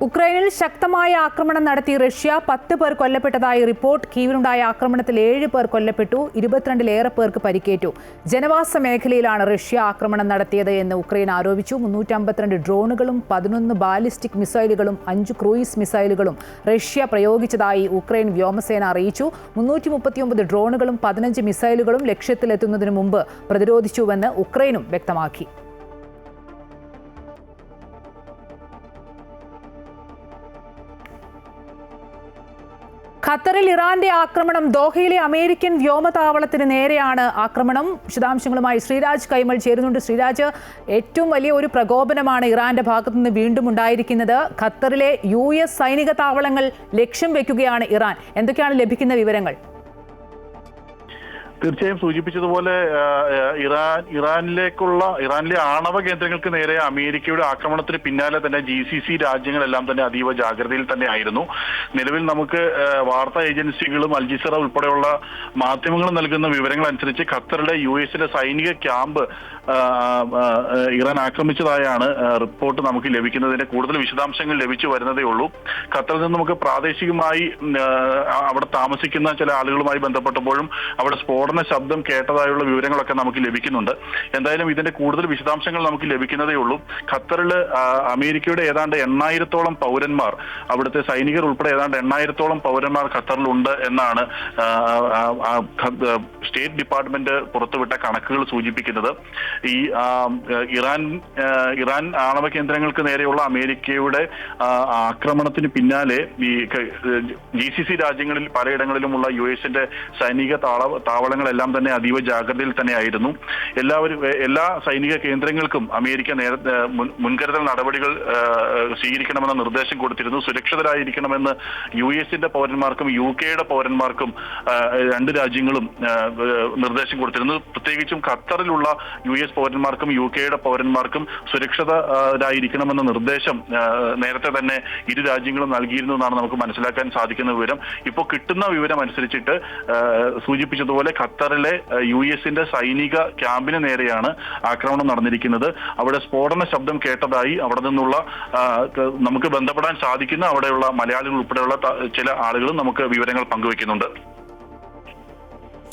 ഉക്രൈനിൽ ശക്തമായ ആക്രമണം നടത്തി റഷ്യ. 10 പേർ കൊല്ലപ്പെട്ടതായി റിപ്പോർട്ട്. കീവിലുണ്ടായ ആക്രമണത്തിൽ 7 പേർ കൊല്ലപ്പെട്ടു, 22-ലേറെ പേർക്ക് പരിക്കേറ്റു. ജനവാസ മേഖലയിലാണ് റഷ്യ ആക്രമണം നടത്തിയത് എന്ന് ഉക്രൈൻ ആരോപിച്ചു. 352 ഡ്രോണുകളും 11 ബാലിസ്റ്റിക് മിസൈലുകളും 5 ക്രൂയിസ് മിസൈലുകളും റഷ്യ പ്രയോഗിച്ചതായി ഉക്രൈൻ വ്യോമസേന അറിയിച്ചു. 339 ഡ്രോണുകളും 15 മിസൈലുകളും ലക്ഷ്യത്തിലെത്തുന്നതിന് മുമ്പ് പ്രതിരോധിച്ചുവെന്ന് ഉക്രൈനും വ്യക്തമാക്കി. ഖത്തറിൽ ഇറാന്റെ ആക്രമണം. ദോഹയിലെ അമേരിക്കൻ വ്യോമതാവളത്തിന് നേരെയാണ് ആക്രമണം. വിശദാംശങ്ങളുമായി ശ്രീരാജ് കൈമൾ ചേരുന്നുണ്ട്. ശ്രീരാജ്, ഏറ്റവും വലിയ ഒരു പ്രകോപനമാണ് ഇറാന്റെ ഭാഗത്തുനിന്ന് വീണ്ടും ഉണ്ടായിരിക്കുന്നത്. ഖത്തറിലെ US സൈനിക താവളങ്ങൾ ലക്ഷ്യം വെക്കുകയാണ് ഇറാൻ. എന്തൊക്കെയാണ് ലഭിക്കുന്ന വിവരങ്ങൾ? തീർച്ചയായും സൂചിപ്പിച്ചതുപോലെ ഇറാനിലെ ആണവ കേന്ദ്രങ്ങൾക്ക് നേരെ അമേരിക്കയുടെ ആക്രമണത്തിന് പിന്നാലെ തന്നെ GCC രാജ്യങ്ങളെല്ലാം തന്നെ അതീവ ജാഗ്രതയിൽ തന്നെ ആയിരുന്നു. നിലവിൽ നമുക്ക് വാർത്താ ഏജൻസികളും അൽജസീറ ഉൾപ്പെടെയുള്ള മാധ്യമങ്ങളും നൽകുന്ന വിവരങ്ങൾ അനുസരിച്ച് ഖത്തറിലെ US സൈനിക ക്യാമ്പ് ഇറാൻ ആക്രമിച്ചതായാണ് റിപ്പോർട്ട് നമുക്ക് ലഭിക്കുന്നതിന്റെ കൂടുതൽ വിശദാംശങ്ങൾ ലഭിച്ചു വരുന്നതേ ഉള്ളൂ. ഖത്തറിൽ നിന്ന് നമുക്ക് പ്രാദേശികമായി അവിടെ താമസിക്കുന്ന ചില ആളുകളുമായി ബന്ധപ്പെട്ടപ്പോഴും അവിടെ സ്ഫോടന ശബ്ദം കേട്ടതായുള്ള വിവരങ്ങളൊക്കെ നമുക്ക് ലഭിക്കുന്നുണ്ട്. എന്തായാലും ഇതിന്റെ കൂടുതൽ വിശദാംശങ്ങൾ നമുക്ക് ലഭിക്കുന്നതേ ഉള്ളൂ. ഖത്തറിൽ അമേരിക്കയുടെ ഏതാണ്ട് 8,000-ഓളം പൗരന്മാർ, അവിടുത്തെ സൈനികർ ഉൾപ്പെടെ ഏതാണ്ട് 8,000-ഓളം പൗരന്മാർ ഖത്തറിലുണ്ട് എന്നാണ് സ്റ്റേറ്റ് ഡിപ്പാർട്ട്മെന്റ് പുറത്തുവിട്ട കണക്കുകൾ സൂചിപ്പിക്കുന്നത്. ഈ ഇറാൻ ആണവ കേന്ദ്രങ്ങൾക്ക് നേരെയുള്ള അമേരിക്കയുടെ ആക്രമണത്തിന് പിന്നാലെ ഈ GCC രാജ്യങ്ങളിൽ പലയിടങ്ങളിലുമുള്ള US സൈനിക താവളങ്ങളെല്ലാം തന്നെ അതീവ ജാഗ്രതയിൽ തന്നെയായിരുന്നു. എല്ലാ സൈനിക കേന്ദ്രങ്ങൾക്കും അമേരിക്ക മുൻകരുതൽ നടപടികൾ സ്വീകരിക്കണമെന്ന നിർദ്ദേശം കൊടുത്തിരുന്നു. സുരക്ഷിതരായിരിക്കണമെന്ന് US പൗരന്മാർക്കും UK പൗരന്മാർക്കും രണ്ട് രാജ്യങ്ങളും നിർദ്ദേശം കൊടുത്തിരുന്നു. പ്രത്യേകിച്ചും ഖത്തറിലുള്ള US പൗരന്മാർക്കും UK പൗരന്മാർക്കും സുരക്ഷിതരായിരിക്കണമെന്ന നിർദ്ദേശം നേരത്തെ തന്നെ ഇരു രാജ്യങ്ങളും നൽകിയിരുന്നു എന്നാണ് നമുക്ക് മനസ്സിലാക്കാൻ സാധിക്കുന്ന വിവരം. ഇപ്പോൾ കിട്ടുന്ന വിവരം അനുസരിച്ചിട്ട് സൂചിപ്പിച്ചതുപോലെ ഖത്തറിലെ US സൈനിക ക്യാമ്പിന് നേരെയാണ് ആക്രമണം നടന്നിരിക്കുന്നത്. അവിടെ സ്ഫോടന ശബ്ദം കേട്ടതായി അവിടെ നിന്നുള്ള നമുക്ക് ബന്ധപ്പെടാൻ സാധിക്കുന്ന അവിടെയുള്ള മലയാളികൾ ഉൾപ്പെടെയുള്ള ചില ആളുകളും നമുക്ക് വിവരങ്ങൾ പങ്കുവെക്കുന്നുണ്ട്.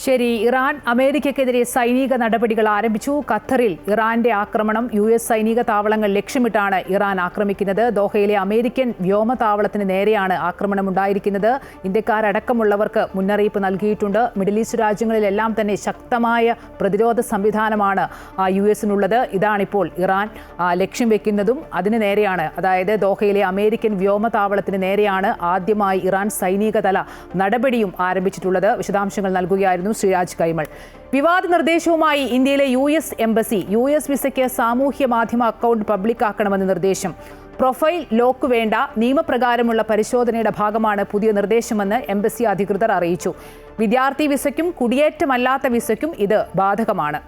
ശരി, ഇറാൻ അമേരിക്കക്കെതിരെ സൈനിക നടപടികൾ ആരംഭിച്ചു. ഖത്തറിൽ ഇറാന്റെ ആക്രമണം. US സൈനിക താവളങ്ങൾ ലക്ഷ്യമിട്ടാണ് ഇറാൻ ആക്രമിക്കുന്നത്. ദോഹയിലെ അമേരിക്കൻ വ്യോമതാവളത്തിന് നേരെയാണ് ആക്രമണം ഉണ്ടായിരിക്കുന്നത്. ഇന്ത്യക്കാരടക്കമുള്ളവർക്ക് മുന്നറിയിപ്പ് നൽകിയിട്ടുണ്ട്. മിഡിൽ ഈസ്റ്റ് രാജ്യങ്ങളിലെല്ലാം തന്നെ ശക്തമായ പ്രതിരോധ സംവിധാനമാണ് US-നുള്ളത്. ഇതാണിപ്പോൾ ഇറാൻ ലക്ഷ്യം വെക്കുന്നതും. അതിന് നേരെയാണ്, അതായത് ദോഹയിലെ അമേരിക്കൻ വ്യോമതാവളത്തിന് നേരെയാണ് ആദ്യമായി ഇറാൻ സൈനികതല നടപടിയും ആരംഭിച്ചിട്ടുള്ളത്. വിശദാംശങ്ങൾ നൽകുകയായിരുന്നു ശ്രീരാജ് കൈമൾ. വിവാദ നിർദ്ദേശവുമായി ഇന്ത്യയിലെ US എംബസി. US വിസയ്ക്ക് സാമൂഹ്യ മാധ്യമ അക്കൗണ്ട് പബ്ലിക് ആക്കണമെന്ന് നിർദ്ദേശം. പ്രൊഫൈൽ ലോക്ക് വേണ്ട, നിയമപ്രകാരമുള്ള പരിശോധനയുടെ ഭാഗമാണ് പുതിയ നിർദ്ദേശമെന്ന് എംബസി അധികൃതർ അറിയിച്ചു. വിദ്യാർത്ഥി വിസയ്ക്കും കുടിയേറ്റമല്ലാത്ത വിസയ്ക്കും ഇത് ബാധകമാണ്.